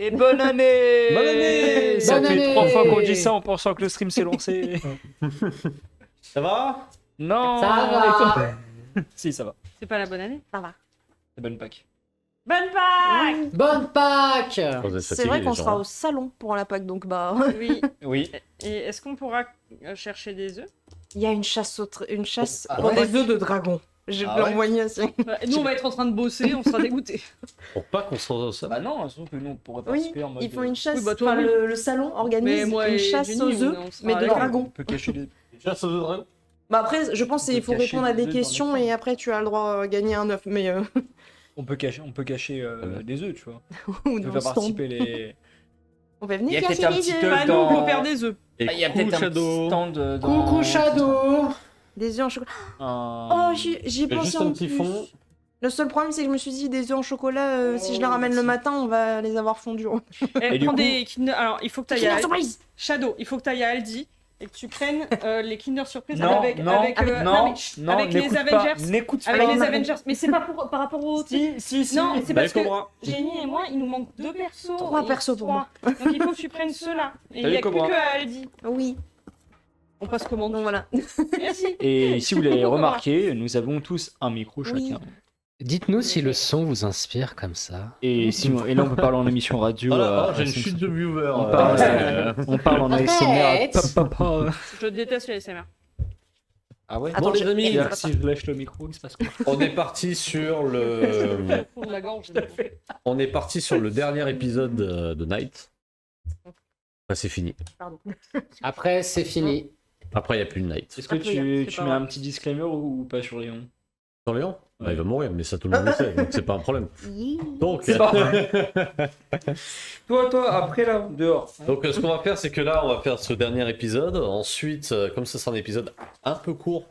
Et bonne année. Bonne année. Ça Bonne fait année. 3 fois qu'on dit ça en pensant que le stream s'est lancé. Ça va? Non. Ça va. Si, ça va. C'est pas la bonne année? Ça va. C'est bonne Pâques. Bonne Pâques! Bonne Pâques. C'est vrai qu'on sera au salon pour la Pâques, donc bah. Oui. Oui. Et est-ce qu'on pourra chercher des œufs? Il y a une chasse une chasse Ah pour ouais. des œufs de dragon. Je Ah l'ai ouais envoyé aussi. Nous, on va être en train de bosser, on sera dégoûtés. Pour pas qu'on se ça. Bah non, sauf que nous on pourrait Oui, participer en mode. ils font une chasse. Oui, bah toi, enfin, oui. le salon organise une chasse aux œufs, mais de On dragon. peut cacher les. Chasse aux dragons. Bah après, je pense On qu'il peut faut cacher répondre à des des œufs dans questions les et après tu as le droit de gagner un œuf. Mais On peut cacher des œufs, tu vois. ou On peut dans faire le stand. participer les. On va Il y venir a peut-être cacher un les petit œufs. œuf Bah, nous, on dans- peut faire des œufs. Et Ah, il y a peut-être un petit stand dans. Coucou Shadow. Des œufs en chocolat. Un- Oh, j'y ai Fais pensé juste en un petit plus. fond. Le seul problème, c'est que je me suis dit, des œufs en chocolat, si je les ramène le matin, on va les avoir fondus. Eh, du prends coup- des Kinder. Alors, il faut que tu ailles à Surprise. Shadow, il faut que tu ailles à Aldi et que tu prennes les Kinder Surprise Non, avec, non, avec, non, mais non, avec les n'écoute Avengers. pas, n'écoute avec pas. les Avengers. Mais c'est pas pour, par rapport au. Si. Non, c'est Bah, parce que Cobra. Jenny et moi, il nous manque 2 persos. 3 et persos pour 3. Donc il faut que tu prennes ceux-là. Et il Salut, y a Cobra. plus que à Aldi. Oui, On passe commande. donc voilà. Merci. Et si vous l'avez remarqué, nous avons tous un micro Oui. chacun. Dites-nous si le son vous inspire comme ça. Et là, on peut parler en émission radio. Voilà, j'ai une chute de viewers. On parle en ASMR. Arrête. Je déteste les ASMR. Ah ouais. Attends, les amis, C'est-à-dire que si je lâche le micro, il se passe quoi? On est parti sur le. Pour la gorge. On est parti sur le dernier épisode de Night. Après, c'est fini. Pardon. Après, c'est fini. Après, il n'y a plus de Night. Est-ce que Après, tu c'est pas mets vrai. un petit disclaimer ou pas sur Léon? Sur Léon Ouais. Il va mourir, mais ça tout le monde le sait, donc c'est pas un problème. Donc, C'est pas vrai. Toi, après là, dehors. donc ce qu'on va faire, c'est que là, on va faire ce dernier épisode. Ensuite, comme ça sera un épisode un peu court,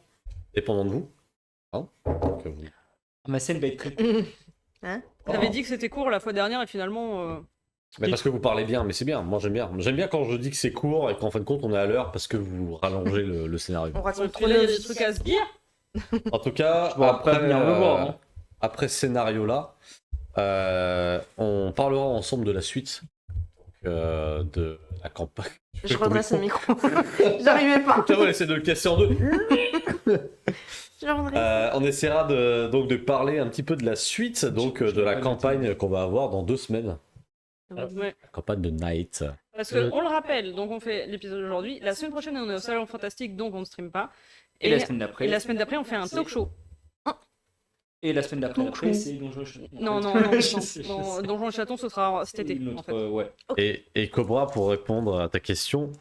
dépendant de vous. Hein donc, vous- Ma scène va être très. T'avais dit que c'était court la fois dernière et finalement. Mais parce que vous parlez bien, mais c'est bien. Moi, j'aime bien. J'aime bien quand je dis que c'est court et qu'en fin de compte, on est à l'heure parce que vous rallongez le scénario. On raconte trop il y a de des trucs à se dire. En tout cas, Je vais après venir me voir. Hein. après ce scénario-là, on parlera ensemble de la suite de la campagne. Je redresse le micro. J'arrivais pas. Putain, on essaie de le casser en deux. Je redresse. On essaiera donc de parler un petit peu de la suite, donc de la campagne qu'on va avoir dans 2 semaines. Ouais. La campagne de Night. Parce que on le rappelle, donc on fait l'épisode aujourd'hui. La semaine prochaine, on est au Salon Fantastique, donc on ne stream pas. Et la semaine d'après. Et la semaine d'après, on fait un talk show. Et la semaine d'après, c'est Donjon et Chaton. Non, non, non, non. Donjon et Chaton, ce sera cet été, en fait. Ouais. Et Cobra, pour répondre à ta question,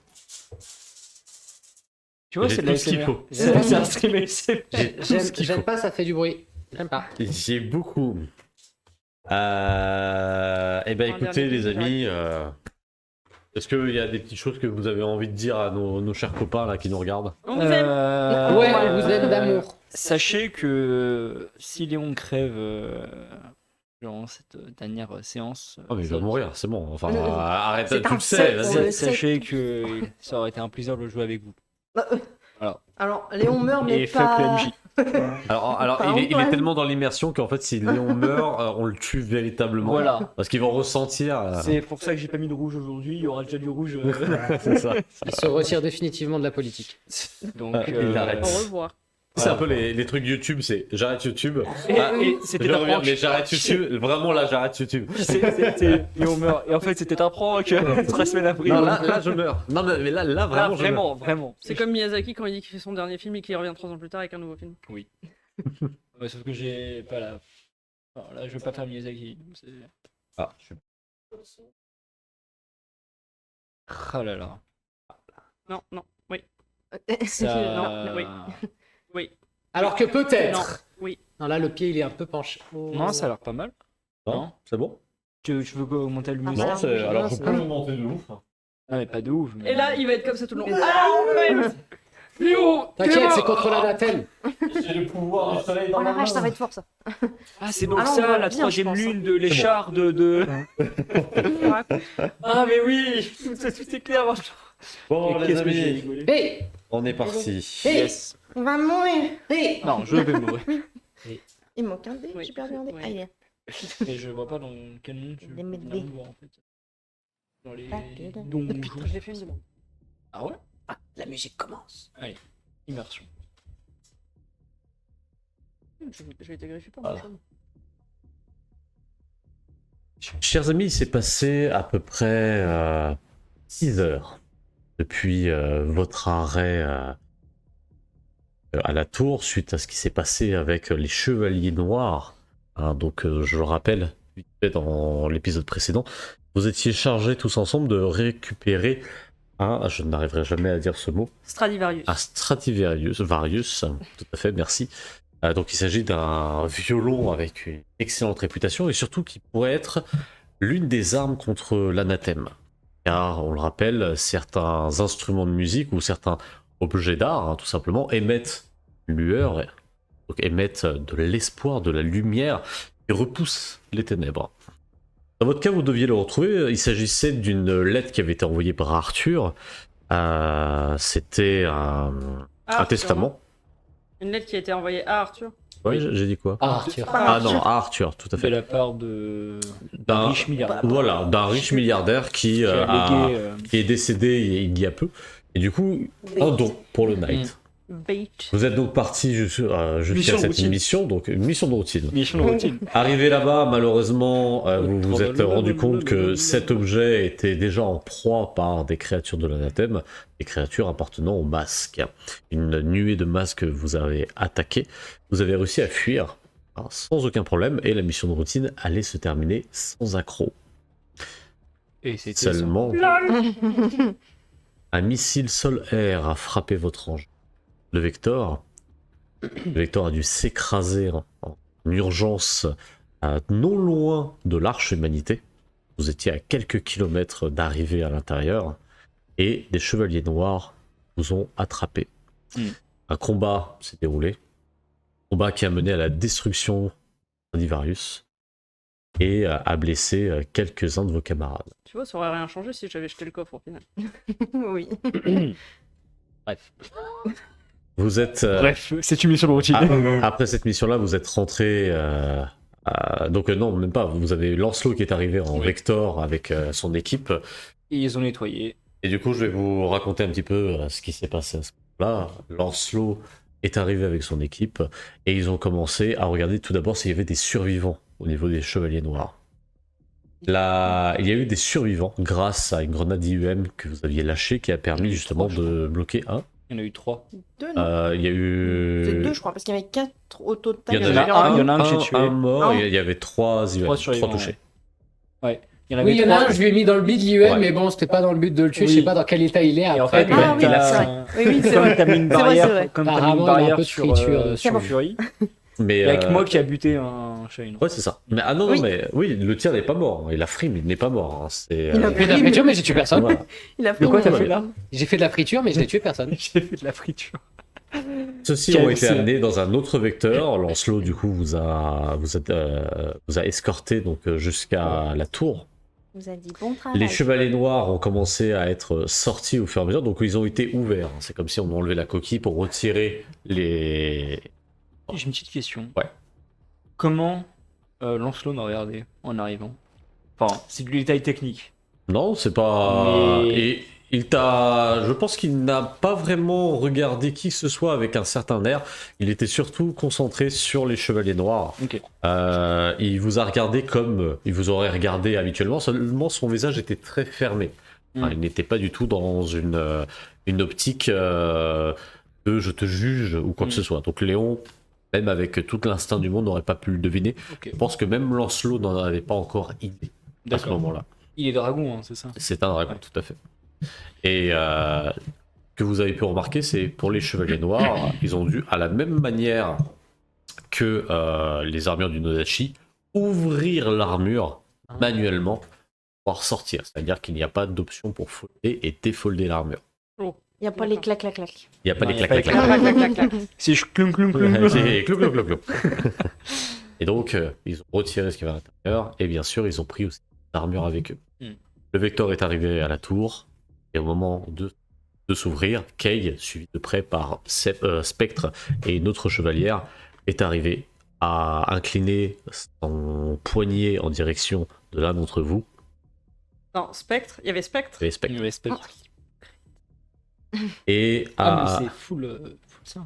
Tu vois, J'ai c'est de tout la ce qu'il ASMR. faut. C'est un stream ASMR. j'ai tout ce qu'il faut. J'aime pas, ça fait du bruit. J'aime pas. J'ai beaucoup. Eh ben écoutez dernier les épisode. amis, est-ce qu'il y a des petites choses que vous avez envie de dire à nos chers copains là qui nous regardent? On vous aime. Ouais, on vous aime d'amour. Sachez que si Léon crève durant cette dernière séance, Oh mais il va mourir, c'est bon. Enfin, arrête, C'est tu un le sais, fait, vas-y. on le sait. sachez que ça aurait été un plaisir de jouer avec vous. Alors, Léon meurt, mais Et fuck le pas. MJ. Alors Par il est contre, tellement dans l'immersion qu'en fait si Léon meurt, on le tue véritablement. Voilà. Parce qu'ils vont ressentir. C'est pour ça que j'ai pas mis de rouge aujourd'hui. Il y aura déjà du rouge. C'est ça. Il se retire définitivement de la politique. Donc, Il arrête. Au revoir. C'est un peu les trucs YouTube, c'est j'arrête YouTube. Et, Ah, et c'était je un reviens, prank. mais j'arrête YouTube. Vraiment là, j'arrête YouTube. C'était Léon meurt. Et en fait, c'était un prank. 3 semaines après. Non, là je meurs. Non, mais là Là, vraiment, je meurs. vraiment. C'est comme Miyazaki quand il dit qu'il fait son dernier film et qu'il revient 3 ans plus tard avec un nouveau film. Ouais, sauf que j'ai pas la. Alors là, je vais pas faire Miyazaki. donc c'est- Ah, Oh là là. Non, non, oui. Ça- Non, oui. Oui. Alors que peut-être. Non, oui. Non, là, le pied, il est un peu penché. Non, ça a l'air pas mal. Non, c'est bon. Tu veux augmenter la luminosité? Ah, Non, c'est alors je c'est peux bon. monter de ouf. Non, mais pas de ouf. mais- Et là, il va être comme ça tout le long. Ah, ouais. Léo, T'inquiète, c'est contre l'anathème. J'ai le pouvoir du soleil Oh la vache, ça va être fort ça. Ah, c'est donc Ah non, on ça, voit la bien, troisième je pense, lune de l'écharde de. Ah, mais oui, tout est clair. Bon Et les qu'est-ce que j'ai amis, rigolé. Hey, on est parti. hey, Yes. On va mourir. hey. Non, je vais mourir. Il manque un dé, Oui. j'ai perdu un dé. Oui. Ah, il est. Et je vois pas dans quel monde tu Des veux dés. voir en fait. Dans les Je donjons. Je l'ai fait une demande. Ah ouais? La musique commence. Immersion. Je vais été greffé par Voilà. mon chum. Chers amis, il s'est passé à peu près 6 heures depuis votre arrêt à la tour suite à ce qui s'est passé avec les Chevaliers Noirs. Hein, donc, je le rappelle, vite fait dans l'épisode précédent, vous étiez chargés tous ensemble de récupérer je n'arriverai jamais à dire ce mot, Stradivarius. un Stradivarius, tout à fait, merci. Donc il s'agit d'un violon avec une excellente réputation et surtout qui pourrait être l'une des armes contre l'anathème. Car on le rappelle, certains instruments de musique ou certains objets d'art, tout simplement, émettent une lueur, donc émettent de l'espoir, de la lumière et repoussent les ténèbres. Dans votre cas, vous deviez le retrouver. Il s'agissait d'une lettre qui avait été envoyée par Arthur. C'était un Arthur, testament. Une lettre qui a été envoyée à Arthur. Ouais, j'ai dit quoi? Ah, Arthur. Ah non, à Arthur, tout à De fait. la part de D'un riche milliardaire. Voilà, d'un riche milliardaire qui, Qui a légué, qui est décédé il y a peu. Et du coup, un don pour le Knight. Bait. Vous êtes donc parti jusqu'à Mission de cette routine. mission, donc une mission de routine. mission de routine. Arrivé là-bas, malheureusement, vous vous êtes rendu compte que cet objet était déjà en proie par des créatures de l'anathème, des créatures appartenant au masque. Une nuée de masques vous avez attaqué. Vous avez réussi à fuir sans aucun problème et la mission de routine allait se terminer sans accroc. Et c'était Seulement, un missile sol-air a frappé votre engin. Le Vector a dû s'écraser en urgence non loin de l'Arche Humanité. Vous étiez à quelques kilomètres d'arriver à l'intérieur et des Chevaliers Noirs vous ont attrapé. Un combat s'est déroulé. Combat qui a mené à la destruction d'Ivarius et a blessé quelques-uns de vos camarades. Tu vois, ça aurait rien changé si j'avais jeté le coffre au final. Oui. Bref. Vous êtes... Bref, c'est une mission de routine. Après cette mission-là, vous êtes rentré... donc non, même pas. Vous avez Lancelot qui est arrivé en Oui. Vector avec son équipe. Et ils ont nettoyé. Et du coup, je vais vous raconter un petit peu ce qui s'est passé à ce moment-là. Lancelot est arrivé avec son équipe et ils ont commencé à regarder tout d'abord s'il y avait des survivants au niveau des Chevaliers Noirs. Là, il y a eu des survivants grâce à une grenade IUM que vous aviez lâchée qui a permis justement de bloquer un. Il y en a eu 3. Deux, non Il y a eu... C'est deux, je crois, parce qu'il y avait 4 au total. Il y en avait avait un, il y en a un que j'ai tué. un mort, Un. et il y avait 3 IUM, 3 3 survivants, touchés. Ouais. Il y en avait Oui, il y en a 3. un, je lui ai mis dans le bid l'IUM, Ouais. mais bon, c'était pas dans le but de le tuer, Oui. je sais pas dans quel état il est Et en après. fait, mais- Ah oui, t'as- c'est vrai. Oui, oui, c'est comme vrai. t'as mis une C'est vrai, barrière, c'est vrai. comme t'as mis Apparemment, une il y a un barrière peu de sur, friture. sur bon. Fury, Mais, et avec moi qui a buté un chat. Ouais, c'est ça. Mais, non, Oui. mais oui, le tir n'est pas mort. Il a frime, il n'est pas mort. Hein. C'est, Il a J'ai fait de la friture, mais j'ai tué personne. voilà. Il a De pris quoi t'as une- fait là? J'ai fait de la friture, mais je n'ai tué personne. J'ai fait de la friture. Ceux-ci Quel ont été excellent. amenés dans un autre vecteur. Lancelot, du coup, vous a escorté donc, jusqu'à la tour. Vous a dit bon travail. Les Chevaliers Noirs ont commencé à être sortis au fur et à mesure, donc ils ont été ouverts. C'est comme si on enlevait la coquille pour retirer les... J'ai une petite question. Ouais. Comment Lancelot m'a regardé en arrivant? Enfin, c'est du détail technique. Non, c'est pas... Mais- Et il t'a... Je pense qu'il n'a pas vraiment regardé qui que ce soit avec un certain air. Il était surtout concentré sur les Chevaliers Noirs. Ok. Il vous a regardé comme il vous aurait regardé habituellement, seulement son visage était très fermé. Enfin, Mm. il n'était pas du tout dans une optique de je te juge ou quoi que Mm. ce soit. Donc Léon, même avec tout l'instinct du monde, n'aurait pas pu le deviner. Ok. Je pense que même Lancelot n'en avait pas encore idée à ce D'accord. moment-là. Il est dragon, hein, c'est ça? C'est un dragon, Ouais. tout à fait. Et que vous avez pu remarquer, c'est pour les Chevaliers Noirs, ils ont dû, à la même manière que les armures du Nodachi, ouvrir l'armure manuellement pour pouvoir sortir. C'est-à-dire qu'il n'y a pas d'option pour folder et défolder l'armure. Il n'y a pas les clac clac clac. Il n'y a pas Non, les il y a pas clac-clac-clac. C'est clunk clunk clunk. C'est clou, clou, clou, clou. Et donc, ils ont retiré ce qu'il y avait à l'intérieur, et bien sûr, ils ont pris aussi l'armure avec eux. Mm. Le Vector est arrivé à la tour, et au moment de s'ouvrir, Kay, suivi de près par Spectre et une autre chevalière, est arrivé à incliner son poignet en direction de l'un d'entre vous. Non, Spectre. Il y avait Spectre. et Spectre. Il respecte. Et Ah, à, mais c'est full ça. Hein.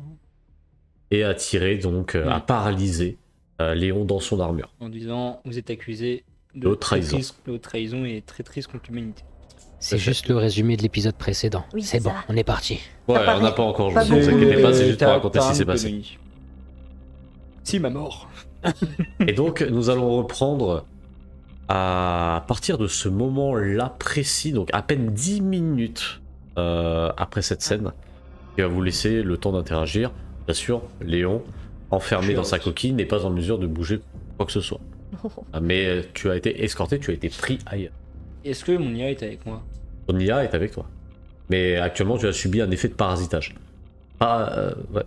et à tirer, donc à paralyser Léon dans son armure. En disant, vous êtes accusé De haute trahison. de haute trahison et traîtrise contre l'humanité. C'est juste le résumé de l'épisode précédent. Oui, c'est c'est bon, ça. on est parti. Ouais, Ça on n'a paraît pas encore pas joué, ne vous beaucoup. inquiétez pas, c'est juste pour T'as- raconter ce t'as qui un s'est peu passé. de- Si, ma mort. Et donc, nous allons reprendre à partir de ce moment-là précis, donc à peine 10 minutes après cette scène, qui va vous laisser le temps d'interagir. Bien sûr, Léon, enfermé dans sa coquille, n'est pas en mesure de bouger quoi que ce soit. Mais tu as été escorté, tu as été pris ailleurs. Est-ce que mon IA est avec moi? Ton IA est avec toi. Mais actuellement, tu as subi un effet de parasitage. Ouais.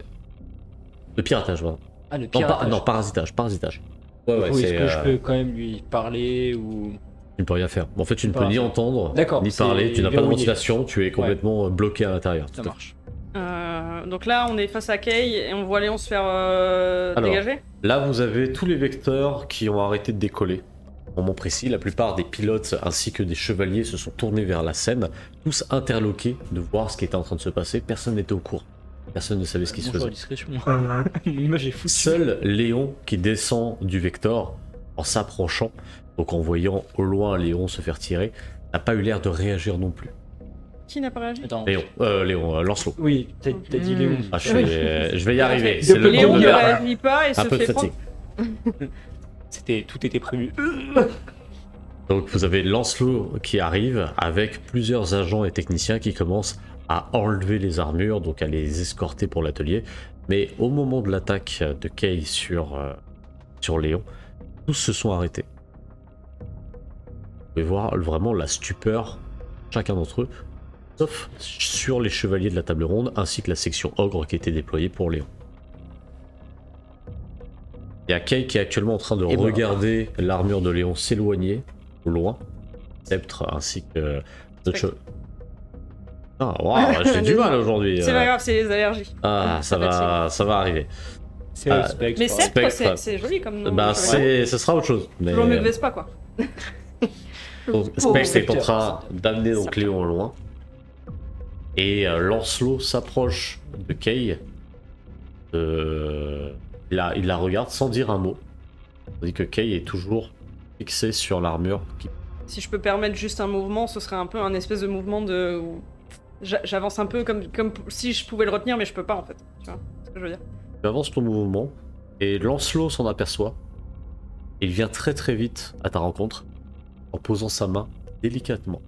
De piratage, voilà. Ah, le Non, piratage. non, parasitage. Ouais, ouais, Ou est-ce c'est. que je peux quand même lui parler ou... Tu ne peux rien faire. En fait, tu ne Pas peux ni rien. entendre, D'accord, ni c'est parler, tu n'as pas de verrouillé. ventilation, tu es complètement bloqué à l'intérieur. Ça Tout à marche. Donc là, on est face à Kay et on voit Léon se faire dégager. Là, vous avez tous les vecteurs qui ont arrêté de décoller. Au moment précis, la plupart des pilotes ainsi que des chevaliers se sont tournés vers la scène, tous interloqués de voir ce qui était en train de se passer. Personne n'était au courant. Personne ne savait ce qui se Bonjour, faisait. discrétion. Mon image est foutue. Seul Léon qui descend du Vector en s'approchant, donc en voyant au loin Léon se faire tirer, n'a pas eu l'air de réagir non plus. Qui n'a pas réagi? Attends. Léon, Lancelot. Oui, t'as dit Léon. Ah, je vais y arriver. C'est le Léon temps ne de réagit pas et un se peu de fait prendre. fatigue. Tout était prévu. Donc vous avez Lancelot qui arrive avec plusieurs agents et techniciens qui commencent à enlever les armures, donc à les escorter pour l'atelier. Mais au moment de l'attaque de Kay sur Léon, tous se sont arrêtés. Vous pouvez voir vraiment la stupeur, chacun d'entre eux, sauf sur les chevaliers de la table ronde, ainsi que la section ogre qui était déployée pour Léon. Il y a Kay qui est actuellement en train de Et ben. regarder l'armure de Léon s'éloigner, au loin, Sceptre ainsi que... Spectre. Ah, waouh, j'ai du mal aujourd'hui. C'est pas grave, c'est les allergies. Ah, ça va arriver. C'est Ah, le spectre. Mais ouais. Sceptre, c'est joli comme nom. Bah, de cheval. ce sera autre chose. Mais... Toujours mieux que Vespa, quoi. Donc, Spectre est en train d'amener donc Léon au loin. Et Lancelot s'approche de Kay. Il la regarde sans dire un mot. Tandis que Kay est toujours fixé sur l'armure. Si je peux permettre juste un mouvement, ce serait un peu un espèce de mouvement de... où j'avance un peu comme si je pouvais le retenir, mais je peux pas, en fait. Tu vois ce que je veux dire? Tu avances ton mouvement. Et Lancelot s'en aperçoit. Il vient très très vite à ta rencontre. En posant sa main délicatement.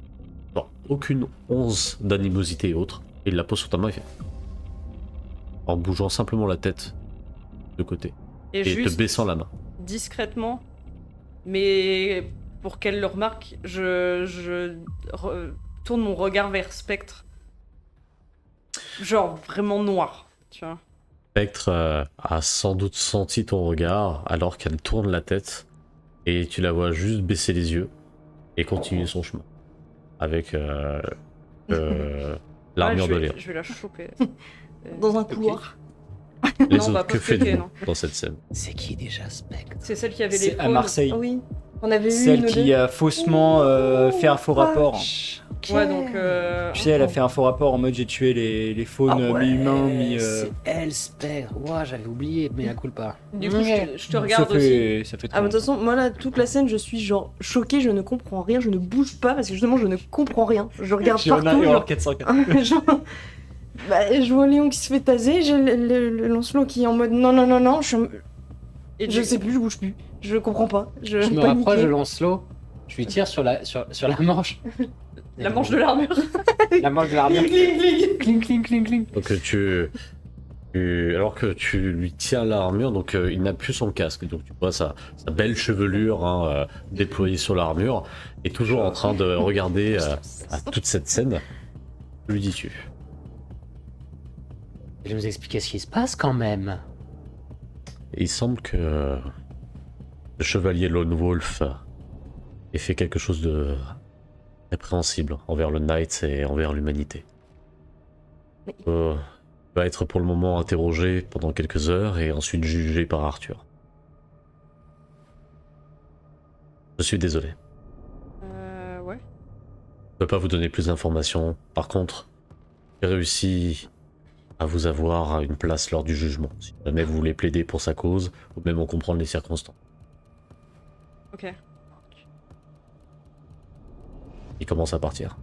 Genre, aucune once d'animosité et autre. Il la pose sur ta main et fait... En bougeant simplement la tête de côté. Et Et juste te baissant la main. discrètement, mais pour qu'elle le remarque, tourne mon regard vers Spectre. Genre vraiment noir, tu vois. Spectre a sans doute senti ton regard alors qu'elle tourne la tête. Et tu la vois juste baisser les yeux. Et continuer son chemin. Avec l'armure Ouais, de Léon. je vais la choper. Dans un couloir. Les Non, autres, bah, que pas choquer, faites-vous non. dans cette scène? C'est qui déjà Spectre? C'est celle qui avait les C'est à faunes. Marseille. Oui. On avait eu Celle une qui a faussement fait un faux rapport. Ok. Ouais, donc... Tu sais, elle a fait un faux rapport en mode j'ai tué les faunes Ah ouais, mi-humains, mi... C'est elle, Spectre. Ouah, j'avais oublié, mais la coule pas. Du coup, je te regarde ça aussi. fait, Ça fait Ah, mais de toute façon, moi là, toute la scène, je suis genre choquée, je ne comprends rien, je ne bouge pas parce que justement, je ne comprends rien. Je regarde partout. Genre Genre, 404. genre, bah, je vois Léon qui se fait taser, j'ai le Lancelot qui est en mode non, non, non, non, Et je sais plus, je bouge plus. Je comprends pas. Je Je me paniquais. rapproche de Lancelot, je lui tire sur la manche. La manche de l'armure. La manche de l'armure. Cling, cling, cling, cling. Donc alors que tu lui tiens l'armure, donc il n'a plus son casque. Donc tu vois sa belle chevelure hein, déployée sur l'armure. Et toujours en train de regarder à toute cette scène. Que lui dis-tu? Je vais nous expliquer ce qui se passe quand même. Et il semble que le chevalier Lone Wolf ait fait quelque chose de répréhensible envers le Knight et envers l'humanité. Il va être pour le moment interrogé pendant quelques heures et ensuite jugé par Arthur. Je suis désolé. Ouais. Je peux pas vous donner plus d'informations. Par contre, j'ai réussi à vous avoir une place lors du jugement. Si jamais vous voulez plaider pour sa cause, ou même en comprendre les circonstances. Ok. Il commence à partir.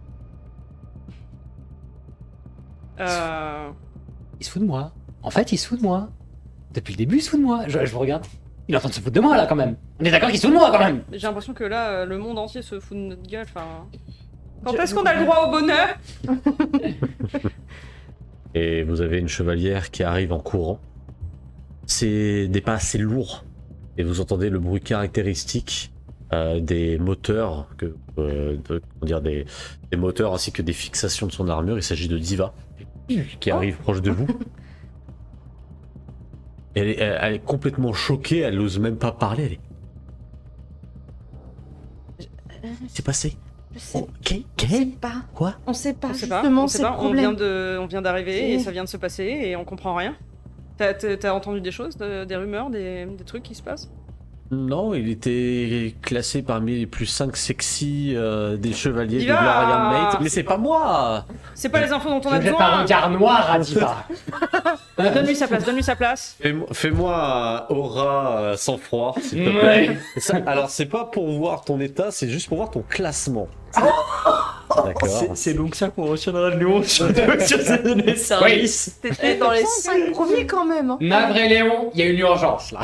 Il se fout de moi. En fait, il se fout de moi. Depuis le début, il se fout de moi. Je vous regarde. Il est en train de se foutre de moi là quand même. On est d'accord qu'il se fout de moi quand même. J'ai l'impression que là, le monde entier se fout de notre gueule. Enfin. Quand est-ce qu'on a le droit au bonheur? Et vous avez une chevalière qui arrive en courant. C'est des pas assez lourds. Et vous entendez le bruit caractéristique des moteurs, comment dire, des moteurs ainsi que des fixations de son armure. Il s'agit de Diva, qui arrive proche de vous. Elle est complètement choquée, elle n'ose même pas parler. C'est passé. Je sais, Oh, on sait pas. Quoi? On sait pas, On sait pas. justement, On sait c'est le pas. On vient problème. on vient d'arriver et ça vient de se passer et on comprend rien. T'as entendu des choses, des rumeurs, des trucs qui se passent? Non, il était classé parmi les plus 5 sexy des chevaliers de Diva Glorian Mate. Mais c'est pas moi! C'est pas les infos dont on Je a jette un besoin. regard noir à Diva. Donne-lui sa place, donne-lui sa place. Fais-moi un aura sans froid, s'il te plaît. Ouais. Alors, c'est pas pour voir ton état, c'est juste pour voir ton classement. D'accord. C'est donc ça qu'on retiendra de Léon sur ses données service. T'étais dans les 5 premiers quand même. Hein. Navré Léon, il y a une urgence là.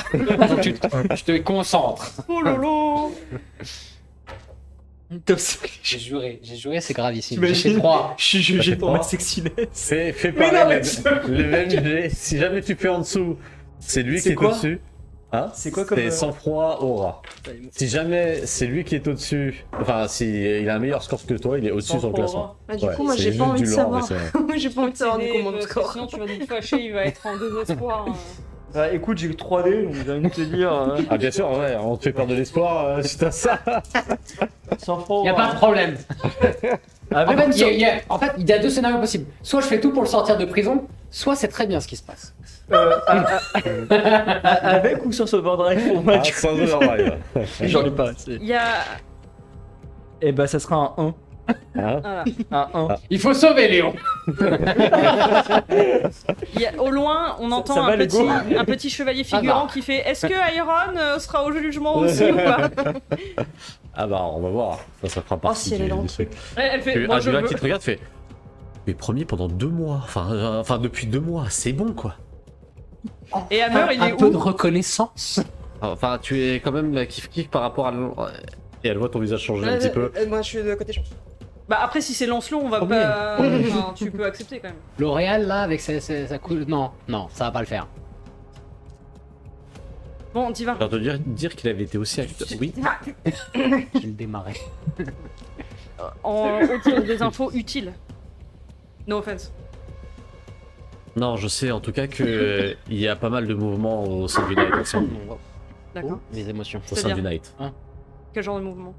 Donc tu te concentres. Oh lolo. J'ai juré, c'est gravissime. J'ai T'imagines fait 3. Je suis jugé pour ma Trois. sexiness. Fais Mais non, pareil, mais le même jet. Si jamais tu fais en dessous, c'est lui qui C'est est quoi au-dessus. Hein? C'est quoi comme, C'est sang-froid, aura. Si jamais c'est lui qui est au-dessus, enfin, si il a un meilleur score que toi, il est au-dessus sur le classement. Bah, du Ouais, coup, moi c'est j'ai juste pas envie du de lore, mais savoir. c'est- Moi j'ai pas envie de savoir du coup mon score. Sinon tu vas nous fâcher, il va être en désespoir. Bah écoute, j'ai eu 3D, donc j'ai envie de te dire. Ah, bien sûr, ouais, on te fait perdre de l'espoir suite à ça. Sans francs. Il n'y a pas de problème. Avec En fait, ou sans- il y a 2 scénarios possibles. Soit je fais tout pour le sortir de prison, soit c'est très bien ce qui se passe. Avec ou sans Overdrive pour moi Ah, sans overdrive. J'en ai pas assez. Il y a. Et bah ça sera un 1. Hein? Voilà. Un 1. Il faut sauver Léon. Au loin, on entend ça va, un petit chevalier figurant qui fait est-ce que Iron sera au jugement aussi ou pas? Ah bah, on va voir. Ça fera partie si elle est du dans le truc. Elle fait Et moi je Adula veux. qui te regarde fait. Mais premier pendant 2 mois. Enfin, depuis 2 mois, c'est bon quoi. Et Hammer, il est Un peu où? de reconnaissance. Enfin, tu es quand même kiff-kiff par rapport à. Et elle voit ton visage changer un petit peu. Moi je suis de côté chance. Bah après si c'est Lancelot, on va pas. Enfin, tu peux accepter quand même. L'Oréal là avec sa couleur. Non, ça va pas le faire. Bon, t'y vas. Alors de dire qu'il avait été aussi acteur. Oui. Je vais le démarrer. On tire des infos utiles. No offense. Non, je sais en tout cas que il y a pas mal de mouvements au sein du Night. D'accord. Les émotions. Au sein C'est-à-dire du Night. Quel genre de mouvement?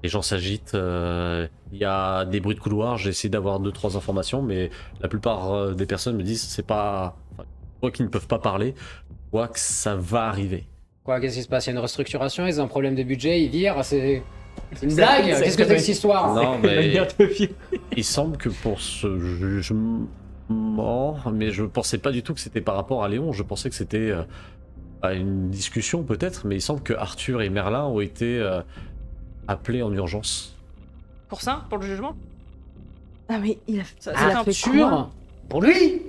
Les gens s'agitent, il y a des bruits de couloir, j'ai essayé d'avoir 2-3 informations, mais la plupart des personnes me disent c'est pas. Enfin, quoi qu'ils ne peuvent pas parler, quoi que ça va arriver. Quoi, qu'est-ce qui se passe? Il y a une restructuration, ils ont un problème de budget, ils virent, c'est une blague? Qu'est-ce que c'est que cette histoire? Non, mais Manière de vivre. il semble que pour ce jugement, mais je pensais pas du tout que c'était par rapport à Léon, je pensais que c'était à une discussion peut-être, mais il semble que Arthur et Merlin ont été appelés en urgence. Pour ça? Pour le jugement? Ah mais il a Ça, il a c'est un- fait quoi? Arthur? Pour lui?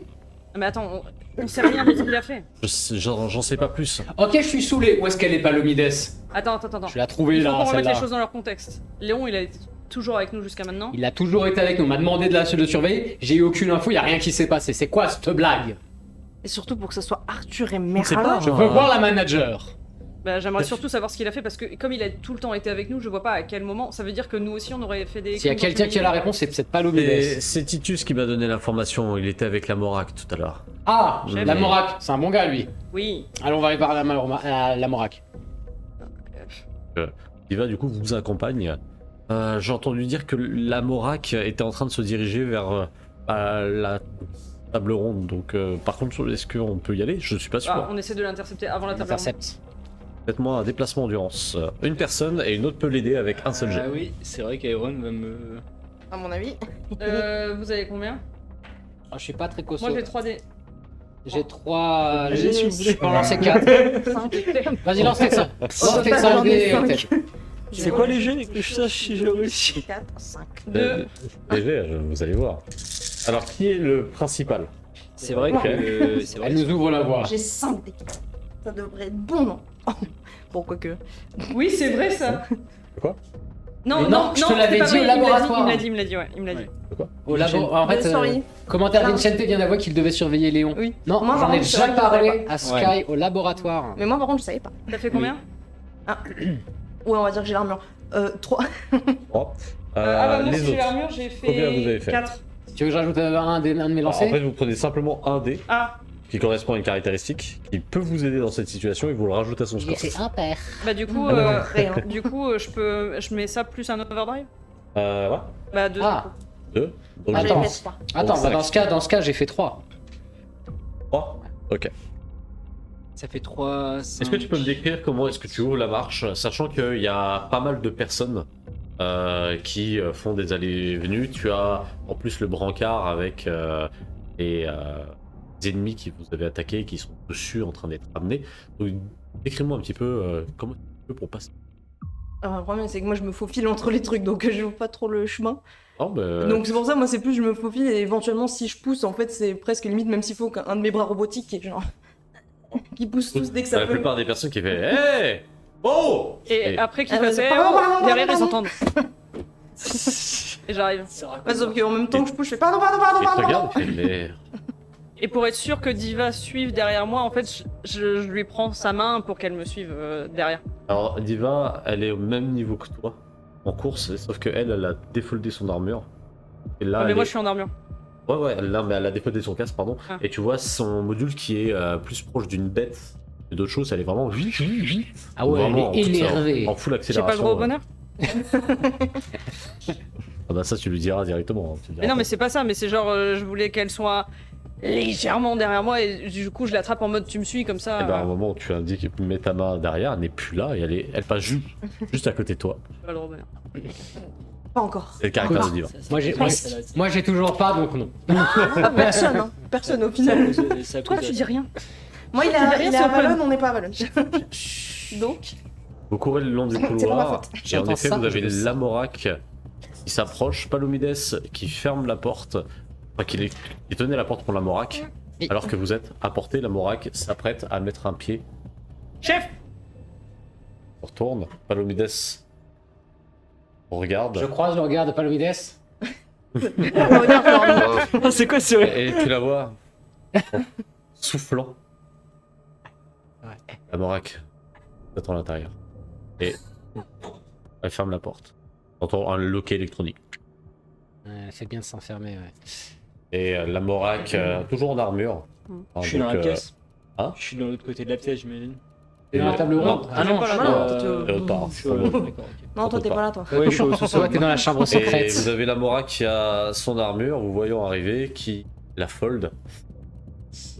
Ah, mais attends, on sait rien de ce qu'il a fait. J'en sais pas plus. Ok, je suis saoulé. Où est-ce qu'elle est, Palomides? Attends. Je l'ai trouvée Il faut là, qu'on remette celle-là. les choses dans leur contexte. Léon, il a été toujours avec nous jusqu'à maintenant. Il a toujours été avec nous, on m'a demandé de surveiller, j'ai eu aucune info, y a rien qui s'est passé. C'est quoi cette blague? Et surtout pour que ce soit Arthur et sais pas, Merlin. Je veux voir la manager. Bah, j'aimerais surtout savoir ce qu'il a fait parce que comme il a tout le temps été avec nous, je vois pas à quel moment. Ça veut dire que nous aussi on aurait fait des. S'il y a crimes quelqu'un qui a la contre réponse, c'est peut-être pas Et Palomides. c'est Titus qui m'a donné l'information, il était avec la Morac tout à l'heure. Ah, Chef. la Morac, c'est un bon gars lui. Oui. Allons, on va aller voir la Morac. Diva du coup vous accompagne. J'ai entendu dire que la Morac était en train de se diriger vers la table ronde, donc par contre est-ce qu'on peut y aller? Je suis pas sûr. Ah, on essaie de l'intercepter avant la table ronde. Intercept. Faites-moi un déplacement endurance. Une personne et une autre peut l'aider avec un seul jet. Ah oui, c'est vrai qu'Iron va me. à mon avis. Vous avez combien? Ah, je suis pas très costaud. Moi j'ai 3D. J'ai 3. Allez, si vous Je voulez. peux en lancer 4. Vas-y, lance tes 5. Lance tes 5 dés, peut-être. C'est quoi les jeux que je sache si j'ai réussi? 4, 5. 2. Léger, vous allez voir. Alors, qui est le principal? C'est vrai Ok. que. C'est vrai. Elle nous ouvre la voie. J'ai 5 dés. Ça devrait être bon, non? Bon, quoique. Oui, c'est vrai ça. Quoi? Non, Mais non, non, je te non, l'avais c'était pas dit au vrai, laboratoire. Il me l'a dit, ouais, il me l'a dit. Au labo. En fait, Sorry. commentaire Pardon. d'Inchente vient d'avouer qu'il devait surveiller Léon. Oui. Non, Moi, j'en par ai contre, c'est déjà vrai que je parlé savais à Sky Ouais. au laboratoire. Mais moi, par contre, je savais pas. T'as fait combien? Ouais, on va dire que j'ai l'armure. 3. 3. Ah bah moi les si j'ai autres. l'armure, j'ai Combien vous avez fait fait 4. Tu veux que je rajoute un de mes Alors, en lancers fait, vous prenez simplement un dé Ah, qui correspond à une caractéristique qui peut vous aider dans cette situation et vous le rajoutez à son score. C'est impair. bah du coup, Rien. je mets ça plus un overdrive? Ouais, Bah 2 Ah. 2. Donc, Attends. J'ai fait 3. Attends, Donc, bah, dans ce cas, j'ai fait 3. 3. Ok. Ça fait 3. Est-ce que tu peux me décrire comment est-ce que tu ouvres la marche, sachant qu'il y a pas mal de personnes qui font des allées et venues. Tu as en plus le brancard avec les ennemis qui vous avez attaqués, qui sont dessus en train d'être amenés. Donc, décris-moi un petit peu comment tu fais pour passer. Alors, le problème, c'est que moi, je me faufile entre les trucs, donc je vois pas trop le chemin. Oh, bah, Donc, c'est pour ça, moi, c'est plus je me faufile et éventuellement, si je pousse, en fait, c'est presque limite, même s'il faut qu'un de mes bras robotiques qui est genre. qui pousse tous dès que ça la peut. plupart des personnes qui fait Hey Oh Et après qu'il Ah, fasse c'est eh, pardon, oh, pardon, derrière pardon, ils entendent. Et j'arrive. Ouais, sauf qu'en même temps que je pousse, je fais pardon, pardon, pardon, Et il te pardon. regarde, il fait Mais. Et pour être sûr que Diva suive derrière moi, en fait, je lui prends sa main pour qu'elle me suive derrière. Alors, Diva, elle est au même niveau que toi en course, sauf que elle a défoldé son armure. Et là, mais elle moi est- je suis en armure. Ouais, là, mais elle a défoldé son casque, pardon. Ah. Et tu vois son module qui est plus proche d'une bête que d'autres choses, elle est vraiment. Ah ouais, Vraiment elle est en toute- énervée. En full J'ai pas le accélération. droit au bonheur? Ah bah ça, tu lui diras directement. hein, tu lui Mais diras non, pas. mais c'est pas ça, mais c'est genre, je voulais qu'elle soit légèrement derrière moi et du coup je l'attrape en mode tu me suis comme ça. Et ben, à un moment où tu indiques, mets ta main derrière, elle n'est plus là et elle passe juste à côté de toi. J'ai pas le droit au bonheur. Pas encore. C'est le caractère de Diva. Moi, j'ai toujours pas, donc non. Ah, personne, hein. Personne au final. Toi tu dis rien. Moi, il dis est rien, à c'est open. Avalon, on n'est pas à Avalon. Donc, Vous courez le long du C'est pas ma couloir faute. et en J'entends effet ça, vous avez je le sens. Lamorak qui s'approche, Palomides qui ferme la porte, enfin qui tenait la porte pour Lamorak, Oui. alors que vous êtes à portée, Lamorak s'apprête à mettre un pied. Chef! On retourne, Palomides on regarde Je croise le regard de Palomides. on va dire genre, Ah, c'est quoi ce. et tu la vois en soufflant. Ouais. Lamorak t'attends à l'intérieur et elle ferme la porte. T'entends un loquet électronique. C'est bien de s'enfermer, ouais. Et Lamorak, toujours en armure. Hein, Je suis dans donc, la pièce. hein Je suis de l'autre côté de la pièce, j'imagine. T'es dans la table ronde. Ah non, pas je suis là. Non, là. toi, l'autre part. Je suis à l'autre, d'accord, ok. non, toi, t'es pas là, toi. Ouais, je suis au sous-sol. Toi, t'es dans la chambre Et secrète. vous avez Lamorak qui a son armure, vous voyant arriver, qui la fold.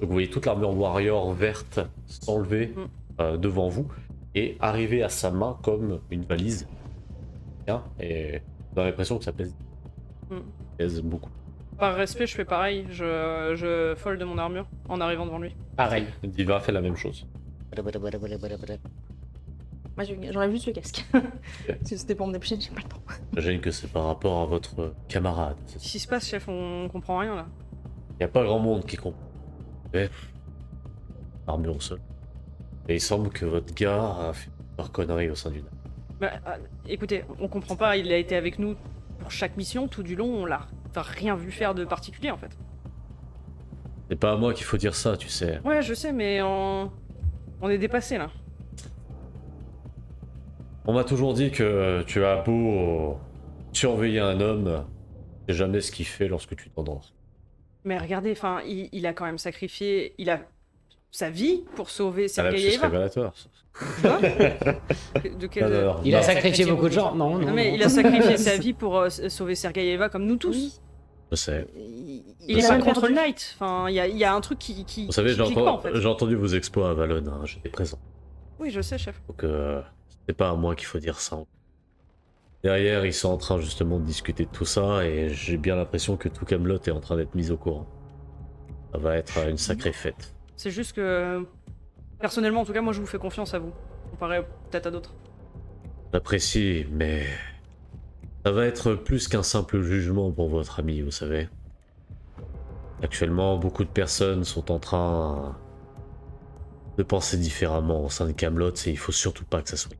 Donc vous voyez toute l'armure warrior verte s'enlever devant vous et arriver à sa main comme une valise. Bien, et vous avez l'impression que ça pèse. Mm. Pèse beaucoup. Par respect, je fais pareil, je fold de mon armure en arrivant devant lui. Pareil. Diva fait la même chose. Moi, j'aurais vu ce casque. Parce que c'était pour me dépêcher, j'ai pas le temps. J'imagine que c'est par rapport à votre camarade. Qu'est-ce qui se passe, chef? On comprend rien là. Il n'y a pas grand monde qui comprend. Mais... armure au sol. Et il semble que votre gars a fait une connerie au sein d'une... Bah, écoutez, on comprend pas, il a été avec nous pour chaque mission, tout du long, on l'a rien vu faire de particulier en fait. C'est pas à moi qu'il faut dire ça, tu sais. Ouais, je sais, mais on est dépassé là. On m'a toujours dit que tu as beau surveiller un homme, c'est jamais ce qu'il fait lorsque tu t'endors. Mais regardez, enfin, il a quand même sacrifié, il a sa vie pour sauver C'est un Sergei lapsus Eva. révélateur. ça. De quel... Alors, Il a non, sacrifié beaucoup de gens. Non, non. Non mais non. il a sacrifié sa vie pour sauver Sergei Eva comme nous tous. Oui. je sais. Il est a pas même contre perdu. le Knight. Enfin, il y a un truc qui Vous savez, qui clique pas, en fait. j'ai entendu vos exploits à Valon, hein, j'étais présent. Oui, je sais, chef. Donc c'est pas à moi qu'il faut dire ça. Derrière, ils sont en train justement de discuter de tout ça et j'ai bien l'impression que tout Camelot est en train d'être mis au courant. Ça va être une sacrée fête. C'est juste que, personnellement, en tout cas, moi, je vous fais confiance à vous, comparé peut-être à d'autres. J'apprécie, mais ça va être plus qu'un simple jugement pour votre ami, vous savez. Actuellement, beaucoup de personnes sont en train de penser différemment au sein de Camelot et il faut surtout pas que ça soit.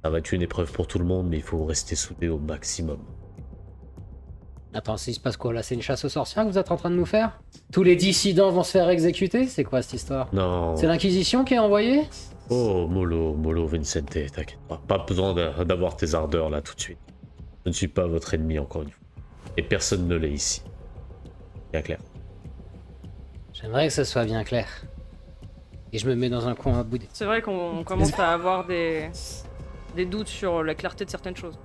Ça va être une épreuve pour tout le monde, mais il faut rester soudé au maximum. Attends, il se passe quoi là? C'est une chasse aux sorcières que vous êtes en train de nous faire? Tous les dissidents vont se faire exécuter? C'est quoi cette histoire? Non. C'est l'Inquisition qui est envoyée? Oh, Molo Vincente, t'inquiète pas. Pas besoin d'avoir tes ardeurs là tout de suite. Je ne suis pas votre ennemi encore une fois. Et personne ne l'est ici. Bien clair. J'aimerais que ce soit bien clair. Et je me mets dans un coin à bouder. C'est vrai qu'on commence à avoir des doutes sur la clarté de certaines choses.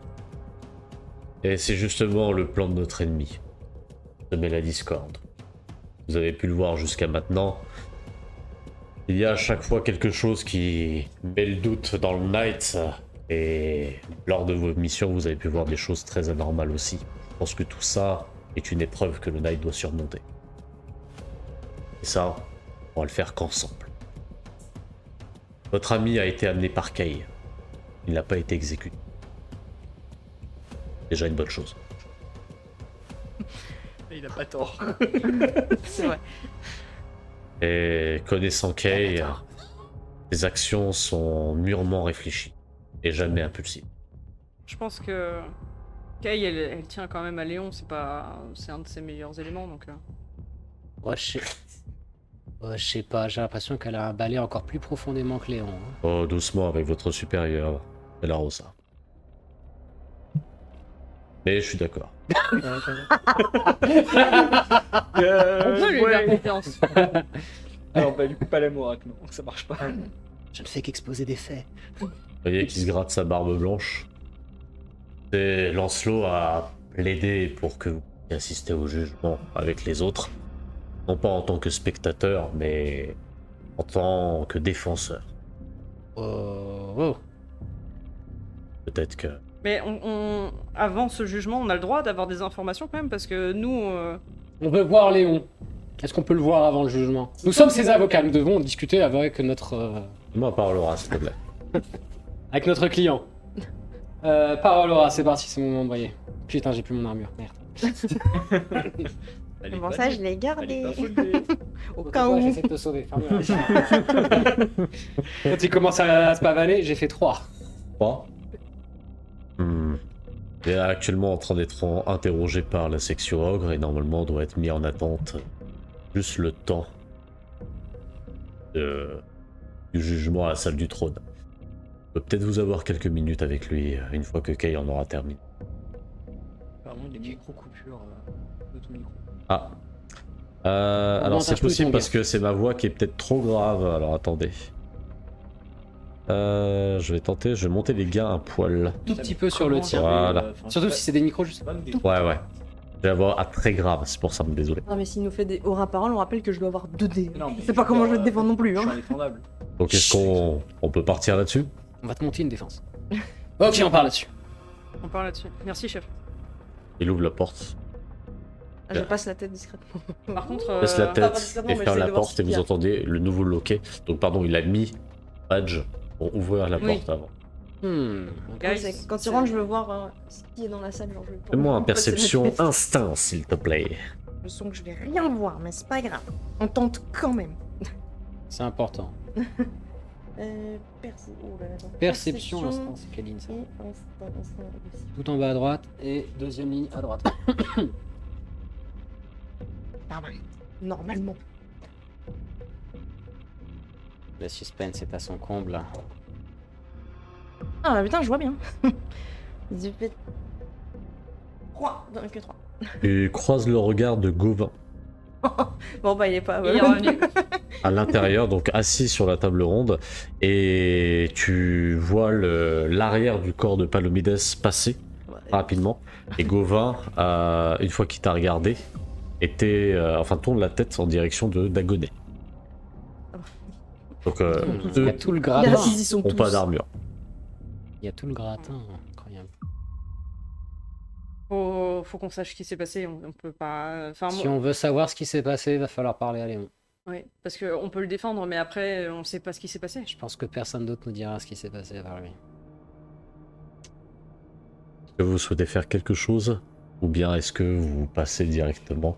Et c'est justement le plan de notre ennemi. Semer la discorde. Vous avez pu le voir jusqu'à maintenant. Il y a à chaque fois quelque chose qui met le doute dans le Night. Et lors de vos missions, vous avez pu voir des choses très anormales aussi. Je pense que tout ça est une épreuve que le Night doit surmonter. Et ça, on va le faire qu'ensemble. Votre ami a été amené par Kay. Il n'a pas été exécuté. Déjà une bonne chose. Il a pas tort. C'est vrai. Et connaissant Kay, ses actions sont mûrement réfléchies et jamais impulsives. Je pense que Kay, elle tient quand même à Léon, c'est un de ses meilleurs éléments, donc... Ouais, je sais pas, j'ai l'impression qu'elle a un balai encore plus profondément que Léon. Hein. Oh, doucement avec votre supérieur, la Rosa. Mais je suis d'accord. On peut lui faire confiance. Alors bah du coup pas l'amour avec nous, ça marche pas. Je ne fais qu'exposer des faits. Vous voyez qu'il se gratte sa barbe blanche. Et Lancelot a plaidé pour que vous puissiez assister au jugement avec les autres. Non pas en tant que spectateur, mais en tant que défenseur. Oh. Peut-être que... Mais avant ce jugement, on a le droit d'avoir des informations quand même, parce que nous... On veut voir Léon. Est-ce qu'on peut le voir avant le jugement? Nous sommes ses avocats, nous devons discuter avec notre... Moi, parlera, s'il te plaît. avec notre client. Parole Laura, c'est parti, c'est mon moment de briller. Putain, j'ai plus mon armure, merde. Bon, ça, je l'ai gardé. Au Au cas où. J'essaie de te sauver. Quand il commence à se pavaner, j'ai fait 3. 3. Il est actuellement en train d'être interrogé par la section ogre et normalement doit être mis en attente juste le temps du jugement à la salle du trône. Je peux peut-être vous avoir quelques minutes avec lui une fois que Kay en aura terminé. Apparemment des micro-coupures de ton micro. Ah. Alors c'est montage plus possible ton parce que c'est ma voix qui est peut-être trop grave, alors attendez. Je vais monter les gains un poil. Tout petit peu sur le tien. Voilà. Surtout si c'est des micros, je sais pas. Ouais. J'ai la voix très grave, c'est pour ça, me désolé. Non, mais s'il nous fait des aura-paroles, on rappelle que je dois avoir 2 dés. Non, mais C'est pas comment je vais te défendre non plus. Je suis Hein. indéfendable. Donc est-ce qu'on peut partir là-dessus? On va te monter une défense. Ok, on parle là-dessus. On parle là-dessus. Merci, chef. Il ouvre la porte. Je passe la tête discrètement. Par contre... Laisse la pas tête discrètement, et mais ferme j'essaie la de voir porte ce et qu'il y vous a. entendez le nouveau loquet. Donc pardon, il a mis badge pour ouvrir la Oui. porte avant. Guys, Quand il rentre, je veux voir ce qui est dans la salle. Genre, je veux pas- Fais-moi un on peut passer la perception tête. instinct, s'il te plaît. Je sens que je vais rien voir, mais c'est pas grave. On tente quand même. C'est important. Oh là là, attends. Perception, instant, c'est quelle ligne ça? Et instinct aussi. Tout en bas à droite et deuxième ligne à droite. Normalement. Le suspense est à son comble. Ah putain, je vois bien. J'ai fait 3, que 3. Tu croises le regard de Gauvin Bon bah il est pas... il est revenu. à l'intérieur, donc assis sur la table ronde, et tu vois l'arrière du corps de Palomides passer rapidement. Et Gauvin, une fois qu'il t'a regardé, tourne la tête en direction de Dagonet. Donc Il y a eux tout le Il y a gratin. la ils y sont n'ont tous. pas d'armure. Il y a tout le gratin. incroyable. Faut qu'on sache ce qui s'est passé, on peut pas... Enfin, Si on veut savoir ce qui s'est passé, il va falloir parler à Léon. Oui, parce qu'on peut le défendre, mais après, on sait pas ce qui s'est passé. Je pense que personne d'autre nous dira ce qui s'est passé à part lui. Est-ce que vous souhaitez faire quelque chose ou bien est-ce que vous passez directement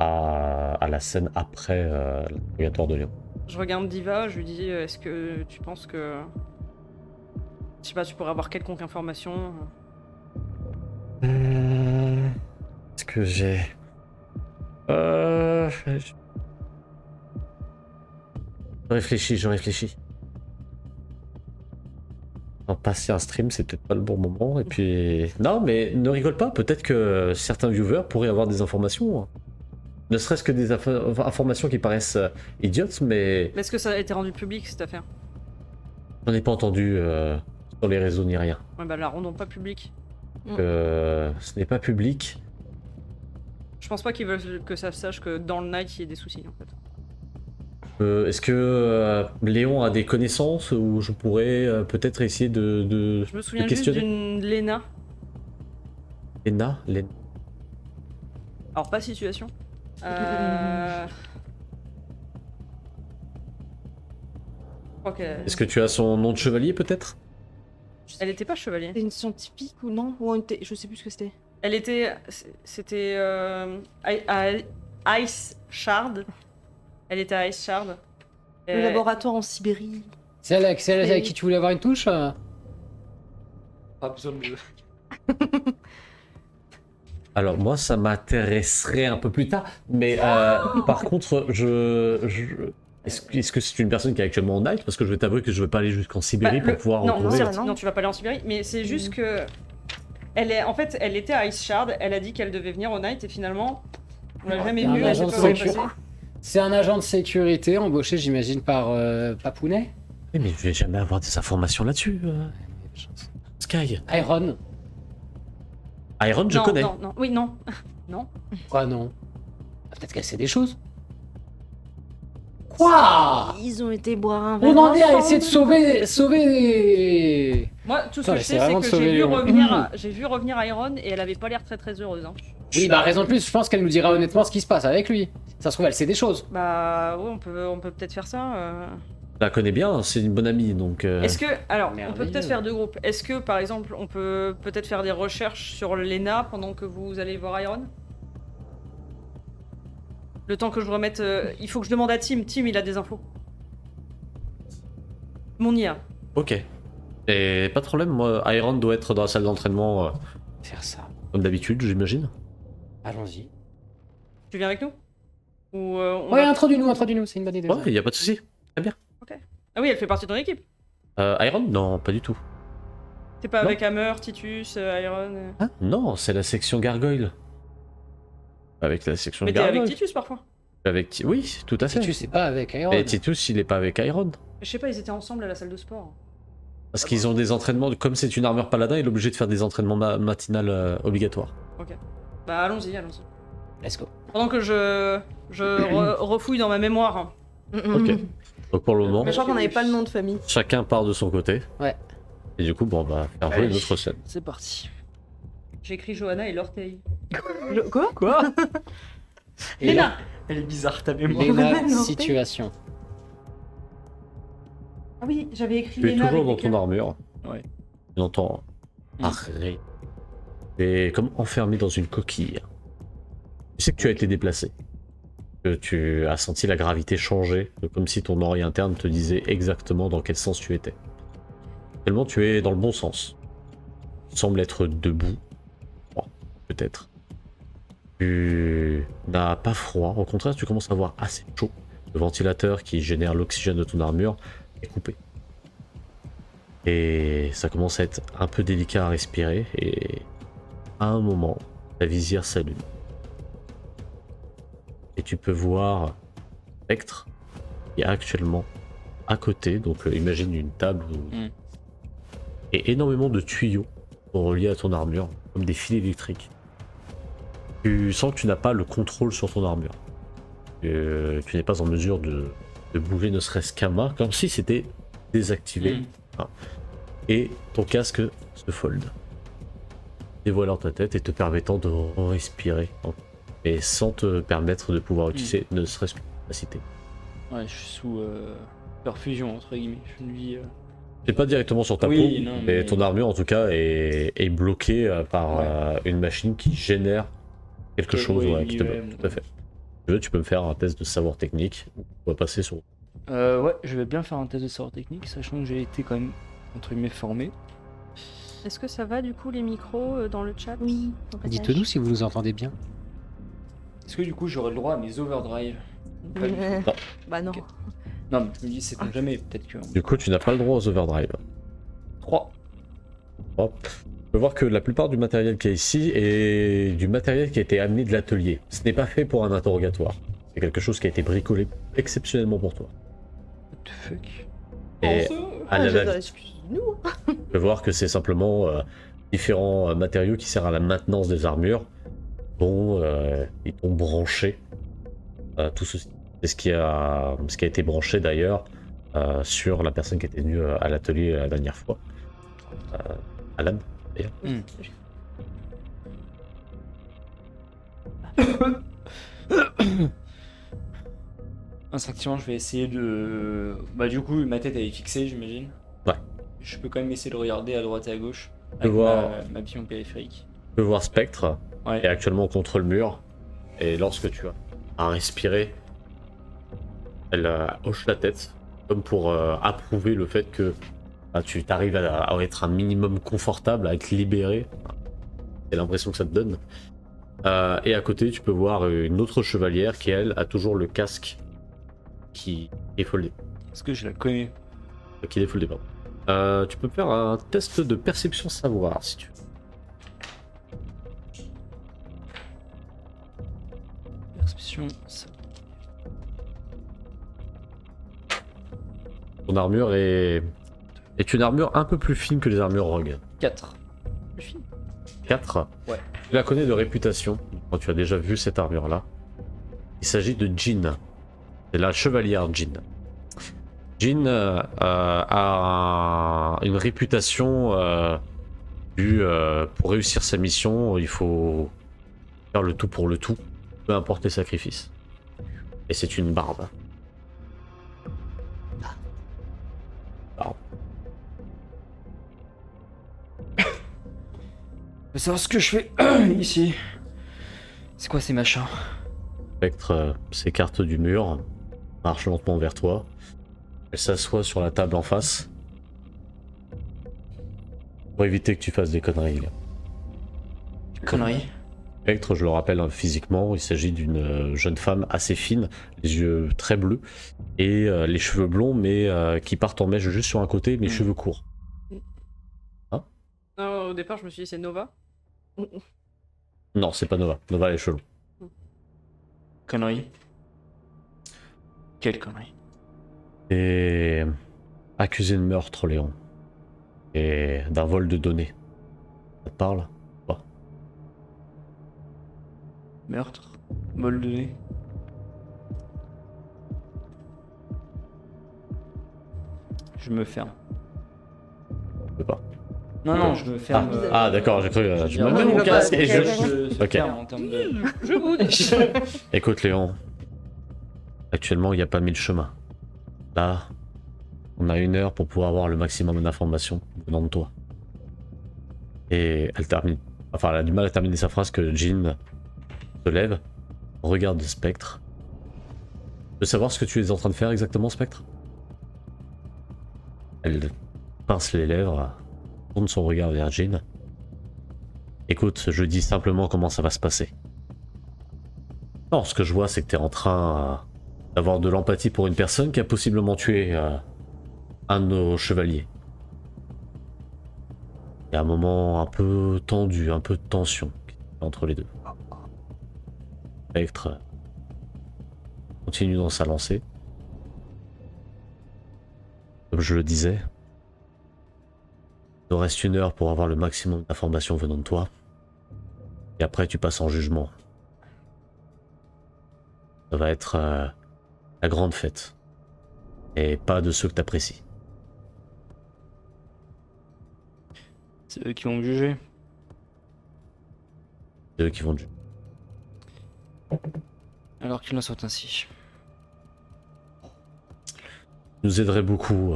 à la scène après l'interrogatoire de Léon? Je regarde Diva, je lui dis, est-ce que tu penses que... Je sais pas, tu pourrais avoir quelconque information? Est-ce que j'ai... Je réfléchis. Non, passer un stream, c'est peut-être pas le bon moment. Et puis... Non, mais ne rigole pas. Peut-être que certains viewers pourraient avoir des informations. Ne serait-ce que des informations qui paraissent idiotes, mais Mais est-ce que ça a été rendu public, cette affaire? j'en ai pas entendu sur les réseaux ni rien. Ouais, bah la rendons pas public. Ce n'est pas public. Je pense pas qu'ils veulent que ça sache que dans le night, il y ait des soucis, en fait. Est-ce que Léon a des connaissances ou je pourrais peut-être essayer de Je me souviens juste questionner d'une Lena. Lena. Alors, pas situation. Je crois qu'elle... Est-ce que tu as son nom de chevalier peut-être? Elle était pas chevalier. C'était une scientifique ou non? Ou je sais plus ce que c'était. Elle était... C'était... Ice Shard. Elle était à Ice Shard. Le laboratoire en Sibérie. C'est elle avec qui tu voulais avoir une touche Pas besoin de... Alors moi ça m'intéresserait un peu plus tard, mais par contre est-ce que c'est une personne qui est actuellement en night? Parce que je vais t'avouer que je vais pas aller jusqu'en Sibérie pour pouvoir non, retrouver... certes. non, tu vas pas aller en Sibérie, mais c'est juste que... En fait, elle était à Ice Shard, elle a dit qu'elle devait venir au night, et finalement, on l'a jamais un vue, elle agent sait de pas où elle est sécurité. passée. C'est un agent de sécurité embauché, j'imagine, par Papounet. Oui, mais je vais jamais avoir des informations là-dessus. Sky. Iron. Iron, je non, connais. Non, oui, non. Non. Quoi, non? Peut-être qu'elle sait des choses. Quoi? Ils ont été boire un verre. On en est à ensemble. essayer de sauver... Moi, tout ce Putain, que je j'essaie sais, c'est vraiment que de sauver j'ai vu, Léon. j'ai vu revenir Iron, et elle avait pas l'air très très heureuse. Hein. Oui, bah raison de plus, je pense qu'elle nous dira honnêtement ce qui se passe avec lui. Ça se trouve, elle sait des choses. Bah, ouais, on peut peut-être faire ça. Je la connais bien, c'est une bonne amie, donc... Est-ce que, alors, on peut Merveilleux. peut-être faire deux groupes. Est-ce que, par exemple, on peut peut-être faire des recherches sur Lena pendant que vous allez voir Iron? Le temps que je remette... il faut que je demande à Tim. Tim, il a des infos. Mon IA. Ok. Et pas de problème, moi, Iron doit être dans la salle d'entraînement Faire ça. comme d'habitude, j'imagine. Allons-y. Tu viens avec nous? Ou on Ouais, va- introduis-nous, c'est une bonne idée. Ouais, y a pas de souci. Très bien. Ah oui, elle fait partie de ton équipe. Iron? Non, pas du tout. T'es pas Non. avec Hammer, Titus, Iron... Ah, non, c'est la section Gargoyle. Avec la section Mais t'es Gargoyle. avec Titus parfois. Oui, tout à fait. Tu sais pas avec Iron. Et Titus, il est pas avec Iron. Je sais pas, ils étaient ensemble à la salle de sport. Parce qu'ils ont des entraînements, comme c'est une armure paladin, il est obligé de faire des entraînements matinales obligatoires. Bah allons-y. Let's go. Pendant que je refouille dans ma mémoire. Ok. Donc pour le moment, Mais je crois qu'on n'avait pas le nom de famille. chacun part de son côté. Ouais. Et du coup, bon, on va faire jouer une autre scène. C'est parti. J'ai écrit Johanna et l'orteil. Quoi? Quoi? Et Léna. Elle est bizarre ta mémoire. Léna, Non, situation. Ah oui, j'avais écrit Tu es Léna toujours dans avec ton des armure. Ouais. Tu entends arrête. Tu es comme enfermé dans une coquille. Tu sais que tu as été déplacé. Que tu as senti la gravité changer, comme si ton oreille interne te disait exactement dans quel sens tu étais. Tellement tu es dans le bon sens. Tu sembles être debout. Froid, peut-être. Tu n'as pas froid, au contraire tu commences à avoir assez chaud. Le ventilateur qui génère l'oxygène de ton armure est coupé. Et ça commence à être un peu délicat à respirer et à un moment, ta visière s'allume. Et tu peux voir Spectre qui est actuellement à côté, donc imagine une table et énormément de tuyaux sont reliés à ton armure, comme des fils électriques. Tu sens que tu n'as pas le contrôle sur ton armure. Tu n'es pas en mesure de bouger ne serait-ce qu'un main, comme si c'était désactivé. Enfin, et ton casque se fold, dévoilant ta tête et te permettant de respirer, et sans te permettre de pouvoir utiliser ne serait-ce qu'une capacité. Ouais, je suis sous perfusion, entre guillemets. Je ne vis. C'est pas directement sur ta Oui, peau, non, mais mais- ton armure en tout cas est bloquée par une machine qui génère quelque Ok, chose oui, qui te ouais, bloque. bon. Tout à fait. Si tu veux, tu peux me faire un test de savoir technique. On va passer sur. Ouais, je vais bien faire un test de savoir technique, sachant que j'ai été quand même, entre guillemets, formé. Est-ce que ça va du coup les micros dans le chat? Oui. Dites-nous si vous nous entendez bien. Est-ce que du coup j'aurai le droit à mes overdrive? Pas du tout. Bah non. Ok. Non, mais je me dis, c'est tant jamais, peut-être que. Du coup, tu n'as pas le droit aux overdrive. 3. Hop. On peut voir que la plupart du matériel qu'il y a ici est du matériel qui a été amené de l'atelier. Ce n'est pas fait pour un interrogatoire. C'est quelque chose qui a été bricolé exceptionnellement pour toi. What the fuck? Et à la Excuse-nous. on peut voir que c'est simplement différents matériaux qui servent à la maintenance des armures. Bon, ils t'ont branché tout ceci. C'est ce qui a été branché d'ailleurs sur la personne qui était venue à l'atelier la dernière fois. Alan, d'ailleurs. Instinctivement, je vais essayer de. Bah, du coup, ma tête elle est fixée, j'imagine. Ouais. Je peux quand même essayer de regarder à droite et à gauche. peux Avec voir- ma vision périphérique. Tu peux voir Spectre, Ouais. qui est actuellement contre le mur. Et lorsque tu as respiré, elle hoche la tête, comme pour approuver le fait que tu t'arrives à être un minimum confortable, à être libéré. C'est l'impression que ça te donne. Et à côté, tu peux voir une autre chevalière qui, elle, a toujours le casque qui est foldé. Parce que je la connais. Qui est défoldé, pardon. Tu peux me faire un test de perception savoir, si tu veux. Perception, ça. Ton armure est une armure un peu plus fine que les armures rogue. 4. 4. Ouais. Tu la connais de réputation, quand tu as déjà vu cette armure-là. Il s'agit de Jean. C'est la chevalière Jean. Jean a une réputation pour réussir sa mission, il faut faire le tout pour le tout, peu importe les sacrifices. Et c'est une barbe. Barbe. Je veux savoir ce que je fais ici. C'est quoi ces machins? Spectre s'écarte du mur, marche lentement vers toi. Elle s'assoit sur la table en face. Pour éviter que tu fasses des conneries. Connerie. Spectre, je le rappelle physiquement, il s'agit d'une jeune femme assez fine, les yeux très bleus, et les cheveux blonds, mais qui partent en mèche juste sur un côté, mais cheveux courts. Non, au départ, je me suis dit c'est Nova. Non, c'est pas Nova. Nova, elle est chelou. Connerie. Quelle connerie? Et accusé de meurtre, Léon. Et d'un vol de données. Ça te parle? Pas. Meurtre? Vol de nez? Je me ferme. Je peux pas. Non, non, je me ferme. Ah, d'accord, j'ai cru. Je me dire, mets il mon va casque pas- et je. je Ok. ferme en termes de. Je boude. Écoute, Léon. Actuellement, il n'y a pas 1000 chemins. Là, on a 1 heure pour pouvoir avoir le maximum d'informations venant de toi. Et elle termine. Enfin, elle a du mal à terminer sa phrase que Jean se lève, regarde Spectre. Tu veux savoir ce que tu es en train de faire exactement, Spectre? Elle pince les lèvres, tourne son regard vers Jean. Écoute, je dis simplement comment ça va se passer. Non, ce que je vois, c'est que tu es en train d'avoir de l'empathie pour une personne qui a possiblement tué un de nos chevaliers. Il y a un moment un peu tendu, un peu de tension entre les deux. Spectre continue dans sa lancée. Comme je le disais, il nous reste 1 heure pour avoir le maximum d'informations venant de toi. Et après, tu passes en jugement. Ça va être la grande fête. Et pas de ceux que t'apprécies. C'est eux qui vont me juger. C'est eux qui vont te juger. Alors qu'il en soit ainsi. Nous aiderait beaucoup,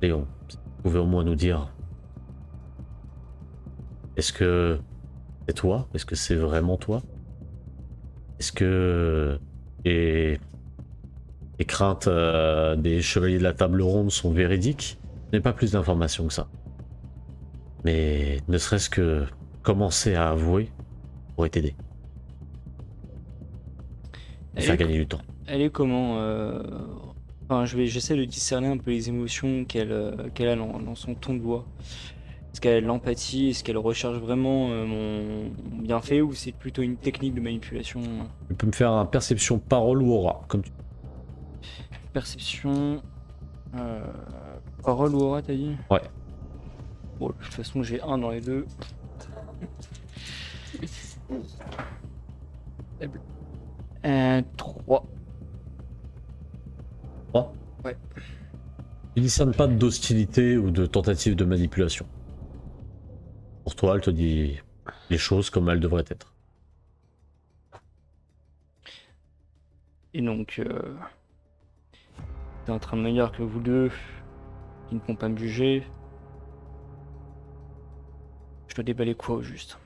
Léon, si vous pouvez au moins nous dire. Est-ce que c'est toi? Est-ce que c'est vraiment toi? Est-ce que les craintes des chevaliers de la table ronde sont véridiques? Je n'ai pas plus d'informations que ça. Mais ne serait-ce que commencer à avouer pourrait t'aider. Et faire gagner du temps. Elle est comment Enfin, j'essaie de discerner un peu les émotions qu'elle a dans son ton de voix. Est-ce qu'elle a de l'empathie? Est-ce qu'elle recherche vraiment mon bienfait? Ou c'est plutôt une technique de manipulation? Tu peux me faire un perception parole ou aura, comme tu... Perception... Parole ou aura, t'as dit? Ouais. Bon, de toute façon, j'ai un dans les deux. 3. 3. Ouais. Il ne discerne pas d'hostilité ou de tentative de manipulation. Pour toi, elle te dit les choses comme elles devraient être. Et donc, t'es en train de me dire que vous deux, qui ne vont pas me juger, je dois déballer quoi au juste?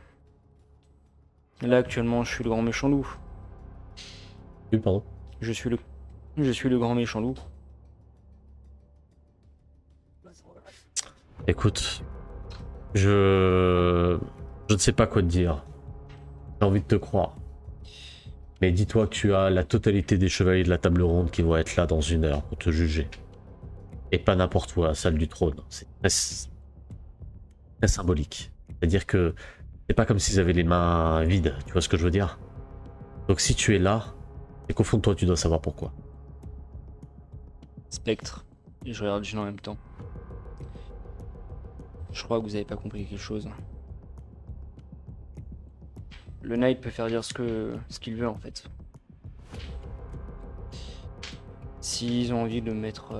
Là, actuellement, je suis le grand méchant loup. Oui, pardon. Je suis le grand méchant loup. Écoute, je ne sais pas quoi te dire. J'ai envie de te croire. Mais dis-toi que tu as la totalité des chevaliers de la table ronde qui vont être là dans 1 heure pour te juger. Et pas n'importe où à la salle du trône. C'est très symbolique. C'est-à-dire que c'est pas comme s'ils avaient les mains vides, tu vois ce que je veux dire? Donc si tu es là, c'est qu'au fond de toi tu dois savoir pourquoi. Spectre. Et je regarde Jean en même temps. Je crois que vous avez pas compris quelque chose. Le Knight peut faire dire ce qu'il veut en fait. S'ils ont envie de me mettre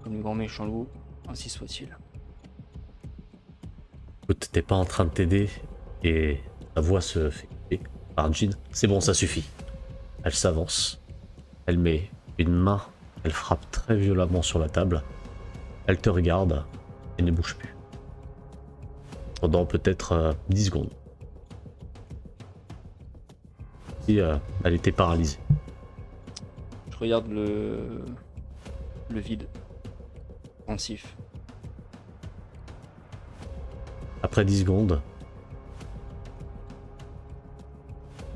comme le grand méchant loup, ainsi soit-il. Écoute, t'es pas en train de t'aider et ta voix se fait couper par Jean. C'est bon, ça suffit. Elle s'avance. Elle met une main, elle frappe très violemment sur la table. Elle te regarde et ne bouge plus. Pendant peut-être 10 secondes. Et, elle était paralysée. Je regarde le vide. Pensif. Après 10 secondes.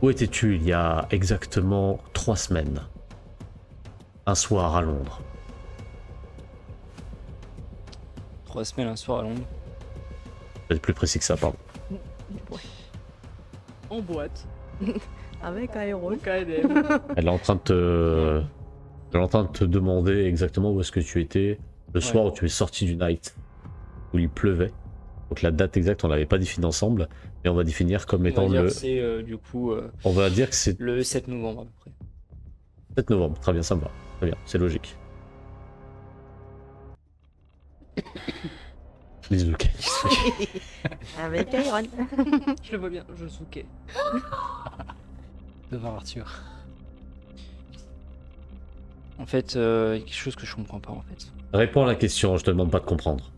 Où étais-tu il y a exactement 3 semaines? Un soir à Londres. 3 semaines, un soir à Londres. Je vais être plus précis que ça, pardon. En boîte. Avec Aéro. Au KDM. Elle est en train de te demander exactement où est-ce que tu étais le soir où tu es sorti du night, où il pleuvait. Donc la date exacte on l'avait pas définie ensemble, mais on va définir comme étant On va dire le... que c'est du coup On va dire que c'est le 7 novembre à peu près. 7 novembre, très bien, ça me va. Très bien, c'est logique. Mizuki. Avec Aéron. Je le vois bien, je souquais. Devant Arthur. En fait, il y a quelque chose que je comprends pas en fait. Réponds à la question, je te demande pas de comprendre.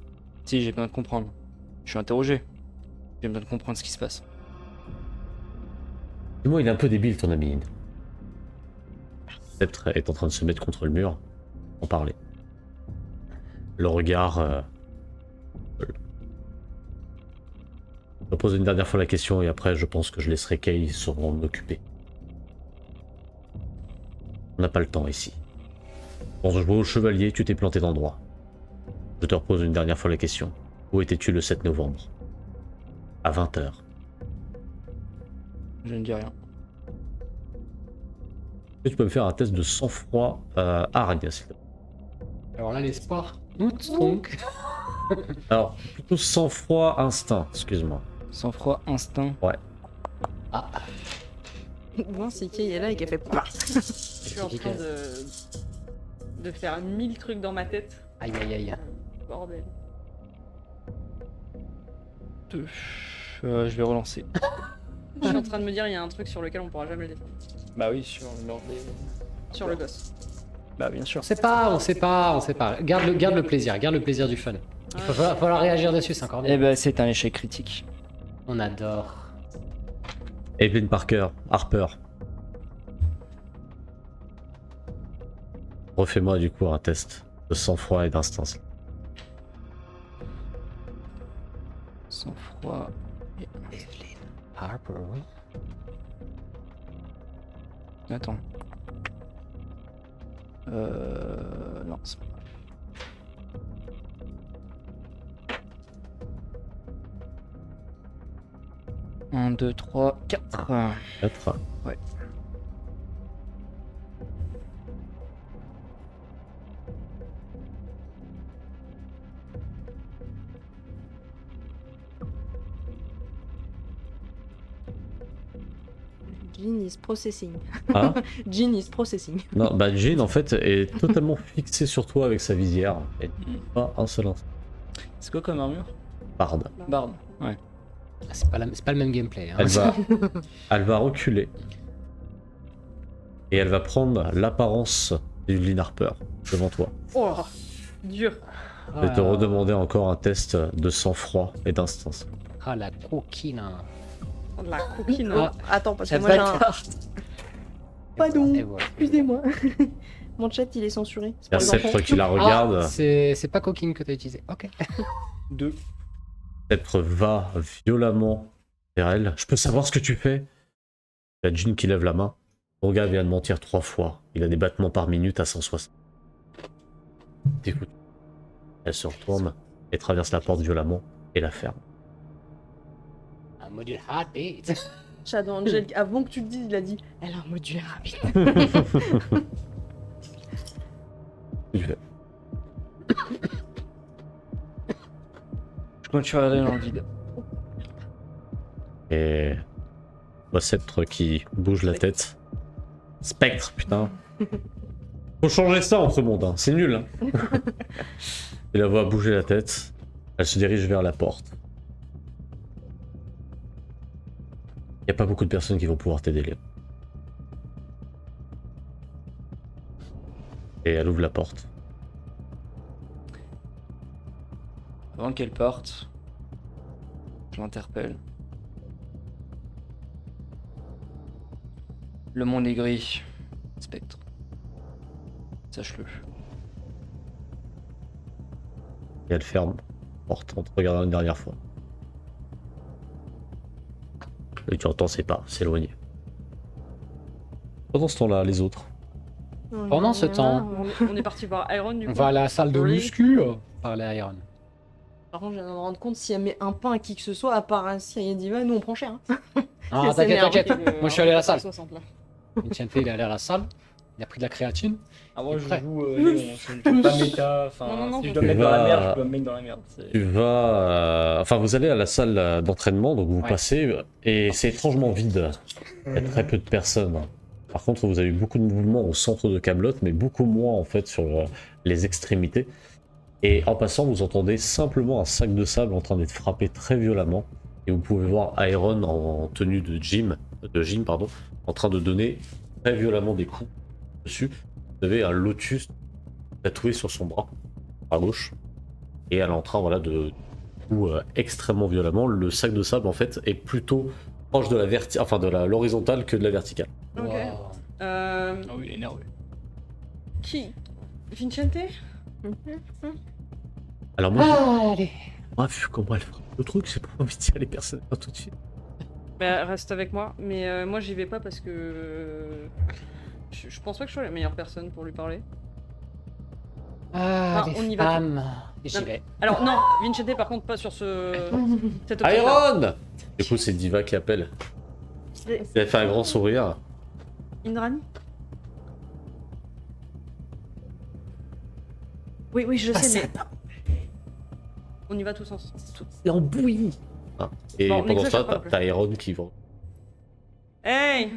Si, j'ai besoin de comprendre. Je suis interrogé. J'ai besoin de comprendre ce qui se passe. Dis-moi, il est un peu débile ton ami. Sceptre est en train de se mettre contre le mur, en parler. Le regard... Je pose une dernière fois la question et après je pense que je laisserai Kay s'en occuper. On n'a pas le temps ici. Pour jouer au chevalier, tu t'es planté d'endroit. Je te repose une dernière fois la question. Où étais-tu le 7 novembre? À 20h. Je ne dis rien. Est-ce que tu peux me faire un test de sang-froid à Arya, s'il te plaît? Alors là, l'espoir. Donc. Alors, plutôt sang-froid instinct, excuse-moi. Sang-froid, instinct. Bon, c'est Kay est là et qu'elle fait pas. Je suis en train de faire 1000 trucs dans ma tête. Aïe aïe aïe. Bordel. 2. Je vais relancer. Je suis en train de me dire, il y a un truc sur lequel on pourra jamais le défendre. Bah oui, sur l'ordre des... Sur le gosse. Bah bien sûr. On sait pas. Garde le plaisir du fun. Il va falloir réagir dessus, c'est encore Eh bien. ben c'est un échec critique. On adore. Evelyn Parker, Harper. Refais-moi du coup un test de sang-froid et d'instance. Sang-froid. Harper. Attends. Non, c'est pas. 1, 2, 3, 4. 4. Ouais. Jean is processing. Ah Jean is processing. non, bah Jean en fait est totalement fixée sur toi avec sa visière. Et pas un seul instant. C'est quoi comme armure? Bard. Bard. Ouais. Ah, c'est pas le même gameplay. Hein. Elle va reculer. Et elle va prendre l'apparence d'Evelyn Harper devant toi. Oh, dur. Je vais te redemander encore un test de sang-froid et d'instance. Ah, la coquine. Oh, de la coquine. Ah. Attends, parce que Ça moi j'ai un. bâtard. Pardon, Et voilà. excusez-moi. Mon chat il est censuré. C'est Il y a pour les enfants. Sceptre qui la regarde. Ah, c'est pas coquine que t'as utilisé. Ok. 2. Sceptre va violemment vers elle. Je peux savoir ce que tu fais? Il y a Jean qui lève la main. Ton gars vient de mentir 3 fois. Il a des battements par minute à 160. T'écoutes. Elle se retourne et traverse la porte violemment et la ferme. Un module heartbeat. Shadow Angel, avant que tu le dises, il a dit elle a un modulaire rapide. Tu fais. Je continue à regarder dans le vide. Et bah, Sceptre qui bouge la tête. Spectre, putain. Faut changer ça entre monde, hein. C'est nul. Hein. Tu la vois bouger la tête. Elle se dirige vers la porte. Il n'y a pas beaucoup de personnes qui vont pouvoir t'aider, Léo. Et elle ouvre la porte. Avant qu'elle parte, je l'interpelle. Le monde est gris, Spectre. Sache-le. Et elle ferme la porte en te regardant une dernière fois. Et tu entends ses pas s'éloigner. Pendant ce temps-là, les autres. Pendant ce temps, On est parti voir Iron du coup. on va à la salle de Oui. muscu parler à Iron. Par contre, je viens de me rendre compte si elle met un pain à qui que ce soit, à part si elle dit nous on prend cher. Hein. Ah, C'est t'inquiète, merde. t'inquiète. Moi, je suis allé à la salle. 60, là. Vincente, il est allé à la salle. Il a pris de la créatine. Ah, moi je Après. joue Léon, je ne joue pas méta. Enfin, Non, non, non, si je je dois me sais. mettre dans la Tu merde, vas- je dois me mettre dans la merde. Tu vas... Enfin, vous allez à la salle d'entraînement, donc vous Ouais. passez, et c'est étrangement vide. Il y a très peu de personnes. Par contre, vous avez eu beaucoup de mouvements au centre de Camelot, mais beaucoup moins en fait sur les extrémités. Et en passant, vous entendez simplement un sac de sable en train d'être frappé très violemment. Et vous pouvez voir Iron en tenue de gym, pardon, en train de donner très violemment des coups dessus. Vous avez un lotus tatoué sur son bras, à gauche. Et elle est en train, voilà, de coups extrêmement violemment. Le sac de sable, en fait, est plutôt proche de la l'horizontale que de la verticale. Ok. Wow. Ah oui, il est nerveux. Qui Vincente Alors moi, Allez. moi, vu comment elle frappe le truc, j'ai pas envie de dire les personnes tout de suite. Bah, reste avec moi, mais moi j'y vais pas parce que. Je pense pas que je sois la meilleure personne pour lui parler. Ah, on y les va femmes. Et j'y Non. vais. Alors, non, Vincente par contre, pas sur cette optique-là. Iron! Du coup, c'est Diva qui appelle. Il a fait un grand sourire. Indrani Oui, oui, je sais, mais. On y va tous ensemble. C'est en bouillie. Et Bon, on pendant exagère ça, pas non plus. t'as Iron qui va Hey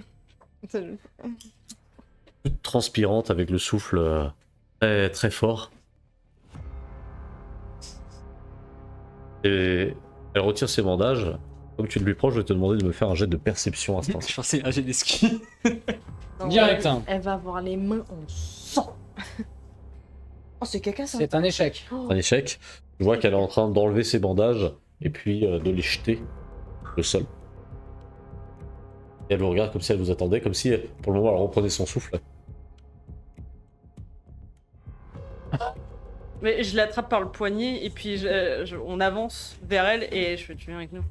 toute transpirante avec le souffle très, très fort. Et Elle retire ses bandages. Comme tu es le plus proche, je vais te demander de me faire un jet de perception Je instant. pensais à j'ai des skis. Non, Direct, hein. Elle va avoir les mains en sang. Oh, c'est caca ça. C'est un échec. Oh. Un échec. Tu vois qu'elle est en train d'enlever ses bandages et puis de les jeter au sol. Et elle vous regarde comme si elle vous attendait, comme si pour le moment elle reprenait son souffle. Mais je l'attrape par le poignet et puis on avance vers elle et je fais tu viens avec nous.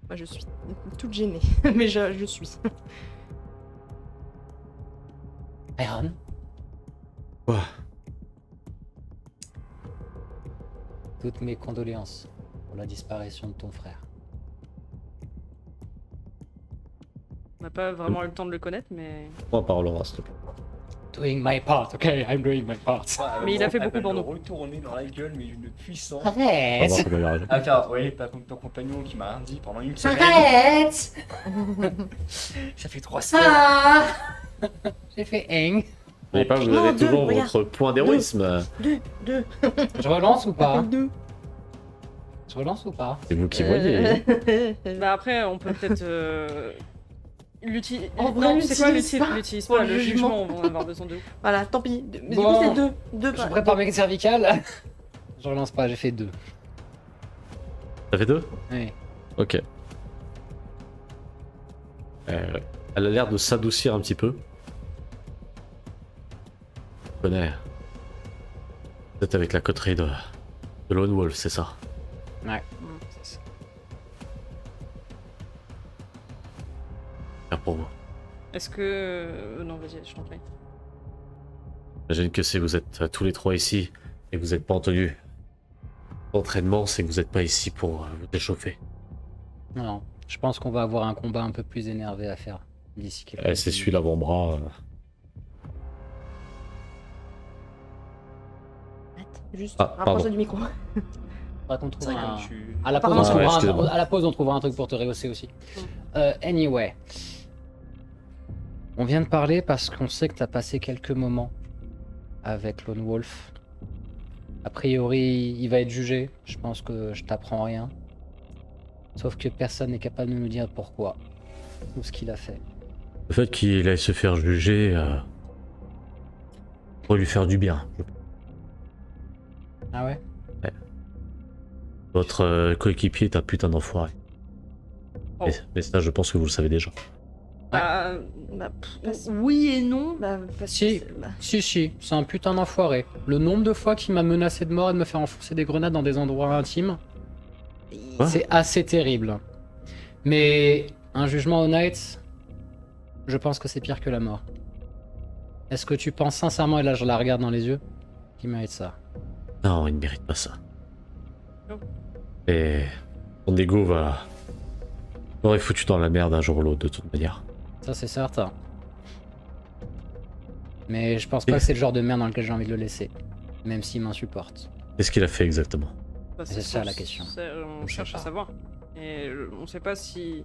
Moi, je suis toute gênée, mais je suis. Iron, Quoi? toutes mes condoléances pour la disparition de ton frère. On n'a pas vraiment eu le temps de le connaître, mais. Moi par Laura, s'il te plaît. Doing my part, ok, I'm doing my part. Mais il a fait beaucoup pour nous. Retourner dans la gueule, mais une puissance. On va voir Arrête. comment il arrive. À faire, ouais, ton compagnon qui m'a rien dit pendant une semaine. Arrête. Ça fait 3 semaines. Ah. J'ai fait eng. N'oubliez pas, vous Non, avez deux, toujours regarde. votre point d'héroïsme. Deux. Je relance ou pas? Deux. Je relance ou pas? C'est vous qui voyez. Bah après, on peut peut-être. L'utiliser. En vrai, Non, c'est quoi l'utilise pas. l'utilise Pour pas, le le jugement. jugement, on va en avoir besoin de ouf. Voilà, tant pis. Mais du Bon. coup, c'est deux. Deux. Je prépare mes cervicales. Je relance pas, j'ai fait 2. Ça fait 2? Oui. Ok. Elle a l'air de s'adoucir un petit peu. Je connais. Vous êtes avec la coterie de Lone Wolf, c'est ça? Ouais. Faire pour vous. Est-ce que. Non, vas-y, je t'en prie. J'imagine que si vous êtes tous les trois ici et que vous n'êtes pas en tenue d'entraînement, c'est que vous n'êtes pas ici pour vous échauffer. Non, je pense qu'on va avoir un combat un peu plus énervé à faire d'ici quelques Elle s'essuie l'avant-bras. Juste, Ah, rapproche-toi pardon. du micro. Faudra qu'on trouve C'est vrai, un- comme tu. À la Pardon, pause, on ouais, trouvera excusez-moi. à la pause, on trouvera un truc pour te rehausser aussi. Anyway. On vient de parler parce qu'on sait que tu as passé quelques moments avec Lone Wolf. A priori, il va être jugé. Je pense que je t'apprends rien. Sauf que personne n'est capable de nous dire pourquoi. Ou ce qu'il a fait. Le fait qu'il aille se faire juger pourrait lui faire du bien. Ah ouais? Votre coéquipier est un putain d'enfoiré. Oh. Mais ça, je pense que vous le savez déjà. Bah, Bah, oui et non. bah, parce Si. que c'est- bah, Si, c'est un putain d'enfoiré. Le nombre de fois qu'il m'a menacé de mort et de me faire enfoncer des grenades dans des endroits intimes, Quoi? c'est assez terrible. Mais un jugement honnête, je pense que c'est pire que la mort. Est-ce que tu penses sincèrement, et là je la regarde dans les yeux, qu'il mérite ça? Non, il ne mérite pas ça. Non. Et son ego va... l'aurait foutu dans la merde un jour ou l'autre, de toute manière. Ça c'est certain. Mais je pense pas que c'est le genre de merde dans lequel j'ai envie de le laisser. Même s'il m'insupporte. Qu'est-ce qu'il a fait exactement? bah, C'est ça, la question. On Je sais cherche à pas. savoir. Et on sait pas si.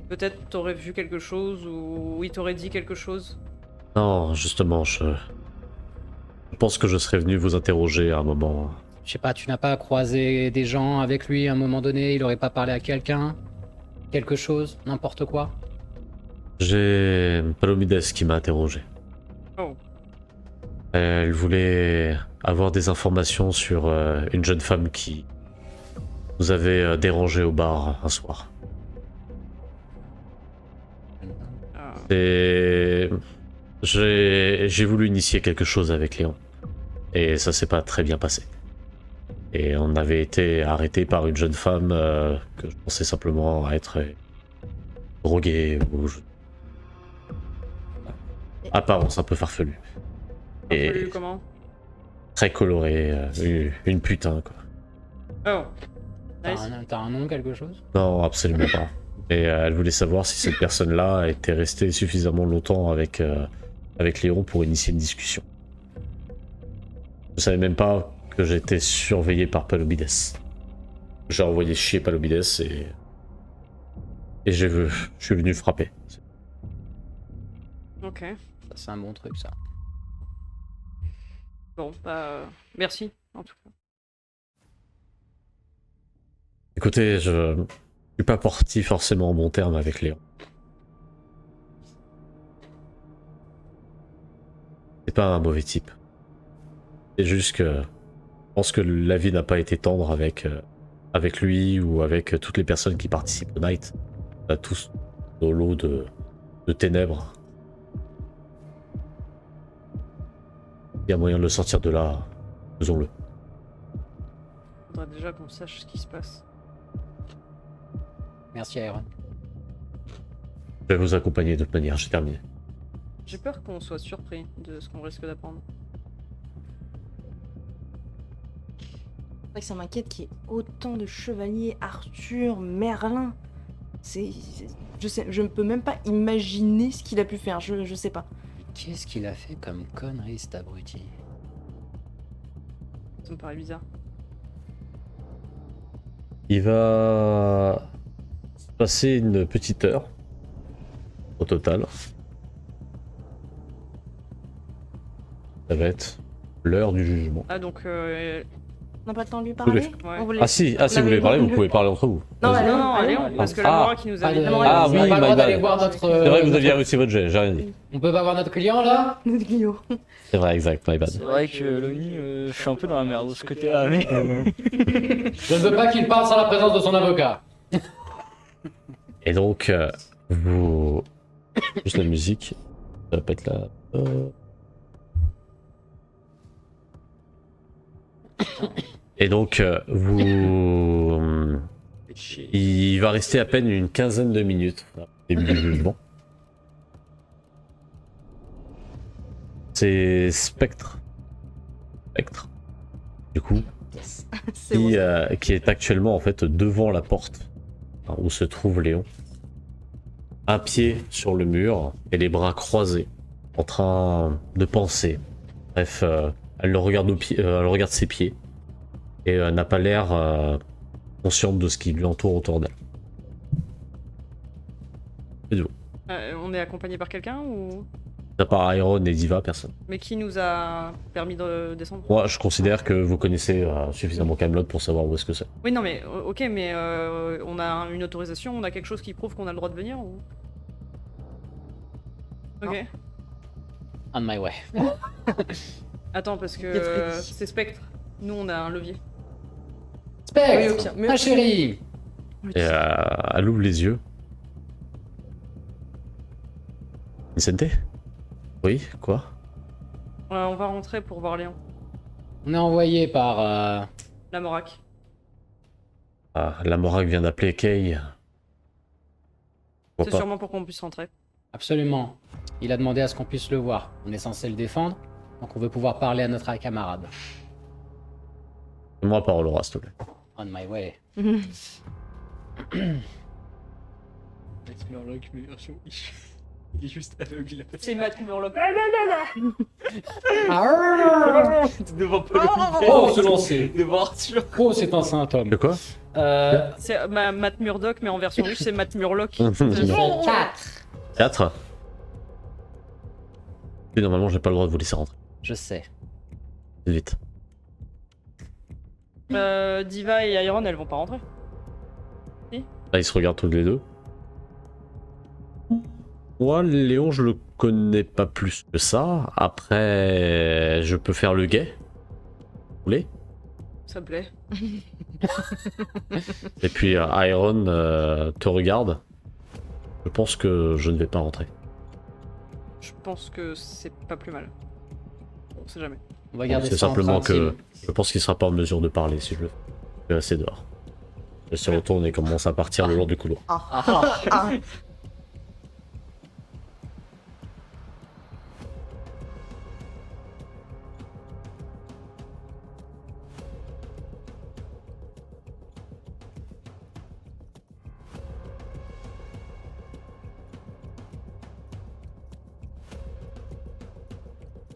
Peut-être t'aurais vu quelque chose ou il t'aurait dit quelque chose. Non, justement, je pense que je serais venu vous interroger à un moment. Je sais pas, tu n'as pas croisé des gens avec lui à un moment donné, il aurait pas parlé à quelqu'un? Quelque chose? N'importe quoi? J'ai Palomides qui m'a interrogé. Oh. Elle voulait avoir des informations sur une jeune femme qui nous avait dérangé au bar un soir. Et j'ai voulu initier quelque chose avec Léon. Et ça s'est pas très bien passé. Et on avait été arrêté par une jeune femme que je pensais simplement être droguée ou apparence un peu farfelue. Farfelu Et comment? très colorée, une putain quoi. Oh. Nice. T'as un nom, quelque chose? Non, absolument pas. Et elle voulait savoir si cette personne-là était restée suffisamment longtemps avec Léon pour initier une discussion. Je savais même pas que j'étais surveillé par Palomides. J'ai envoyé chier Palomides et je suis venu frapper. Ok. Ça, c'est un bon truc, ça. Bon, bah. Merci, en tout cas. Écoutez, je suis pas parti forcément en bon terme avec Léon. C'est pas un mauvais type. C'est juste que je pense que la vie n'a pas été tendre avec lui ou avec toutes les personnes qui participent au Night. On a tous nos lots de ténèbres. Il y a moyen de le sortir de là, faisons-le. Faudrait déjà qu'on sache ce qui se passe. Merci Iron. Je vais vous accompagner de toute manière, j'ai terminé. J'ai peur qu'on soit surpris de ce qu'on risque d'apprendre. C'est vrai que ça m'inquiète qu'il y ait autant de chevaliers, Arthur, Merlin. Je ne peux même pas imaginer ce qu'il a pu faire, je sais pas. Qu'est-ce qu'il a fait comme connerie cet abruti? Ça me paraît bizarre. Il va se passer une petite heure au total. Ça va être l'heure du jugement. Ah donc On n'a pas le temps de lui parler. Ouais. On vous Ah si, vous voulez parler, vous pouvez parler entre vous. Non, Vas-y. allez, non, allez, Léon, allez. parce que Ah. la Mora qui nous a dit. Ah oui, on a pas my le droit d'aller bad. voir notre. C'est vrai que vous aviez réussi votre jet, j'ai rien dit. On peut pas voir notre client là? Notre Guillaume. C'est vrai, exact, my bad. C'est vrai que Loni, je suis un peu dans la merde de ce côté-là, mais. Je ne veux pas qu'il parle sans la présence de son avocat. Et donc, vous... Juste la musique. Ça va pas être là. Et donc, vous... Il va rester à peine une quinzaine de minutes au début du jugement. C'est Spectre. Du coup, C'est bon. qui est actuellement en fait devant la porte où se trouve Léon. Un pied sur le mur et les bras croisés, en train de penser. Bref, elle le regarde elle regarde ses pieds et n'a pas l'air consciente de ce qui lui entoure autour d'elle. On est accompagné par quelqu'un ou. À part Iron et Diva, personne. Mais qui nous a permis de descendre? Moi, je considère que vous connaissez suffisamment Camelot pour savoir où est-ce que c'est. Oui, non, mais ok, mais on a une autorisation, on a quelque chose qui prouve qu'on a le droit de venir ou. Ok. On my way. Attends, parce que Get ready. c'est Spectre. Nous, on a un levier. Oui, au Spectre, pire, mais- ma chérie. Et elle ouvre les yeux. Vicente? Oui, quoi? On va rentrer pour voir Léon. On est envoyé par. La Morac. Ah, la Morac vient d'appeler Kay. C'est Pourquoi pas? sûrement pour qu'on puisse rentrer. Absolument. Il a demandé à ce qu'on puisse le voir. On est censé le défendre, donc on veut pouvoir parler à notre camarade. Moi, par Laura, s'il te plaît. On my way. Murloc, mais version Wish. Il est juste aveugle. C'est Matt Murloc. Devant pas Oh, se lancer. Devant Arthur. Oh, c'est un saint homme. De quoi? C'est Matt Murdock, mais en version riche, c'est Matt Murloc. 4. Et normalement, j'ai pas le droit de vous laisser rentrer. Je sais. Vite. Diva et Iron, elles vont pas rentrer. Là, ils se regardent tous les deux. Moi, Léon, je le connais pas plus que ça. Après, je peux faire le guet. Vous voulez? Ça me plaît. Et puis, Iron te regarde. Je pense que je ne vais pas rentrer. Je pense que c'est pas plus mal. On sait jamais. On va garder C'est ça simplement entre que intimes. je pense qu'il sera pas en mesure de parler si je le fais. Je vais rester dehors. Je se retourne et commence à partir le long du couloir. Ah.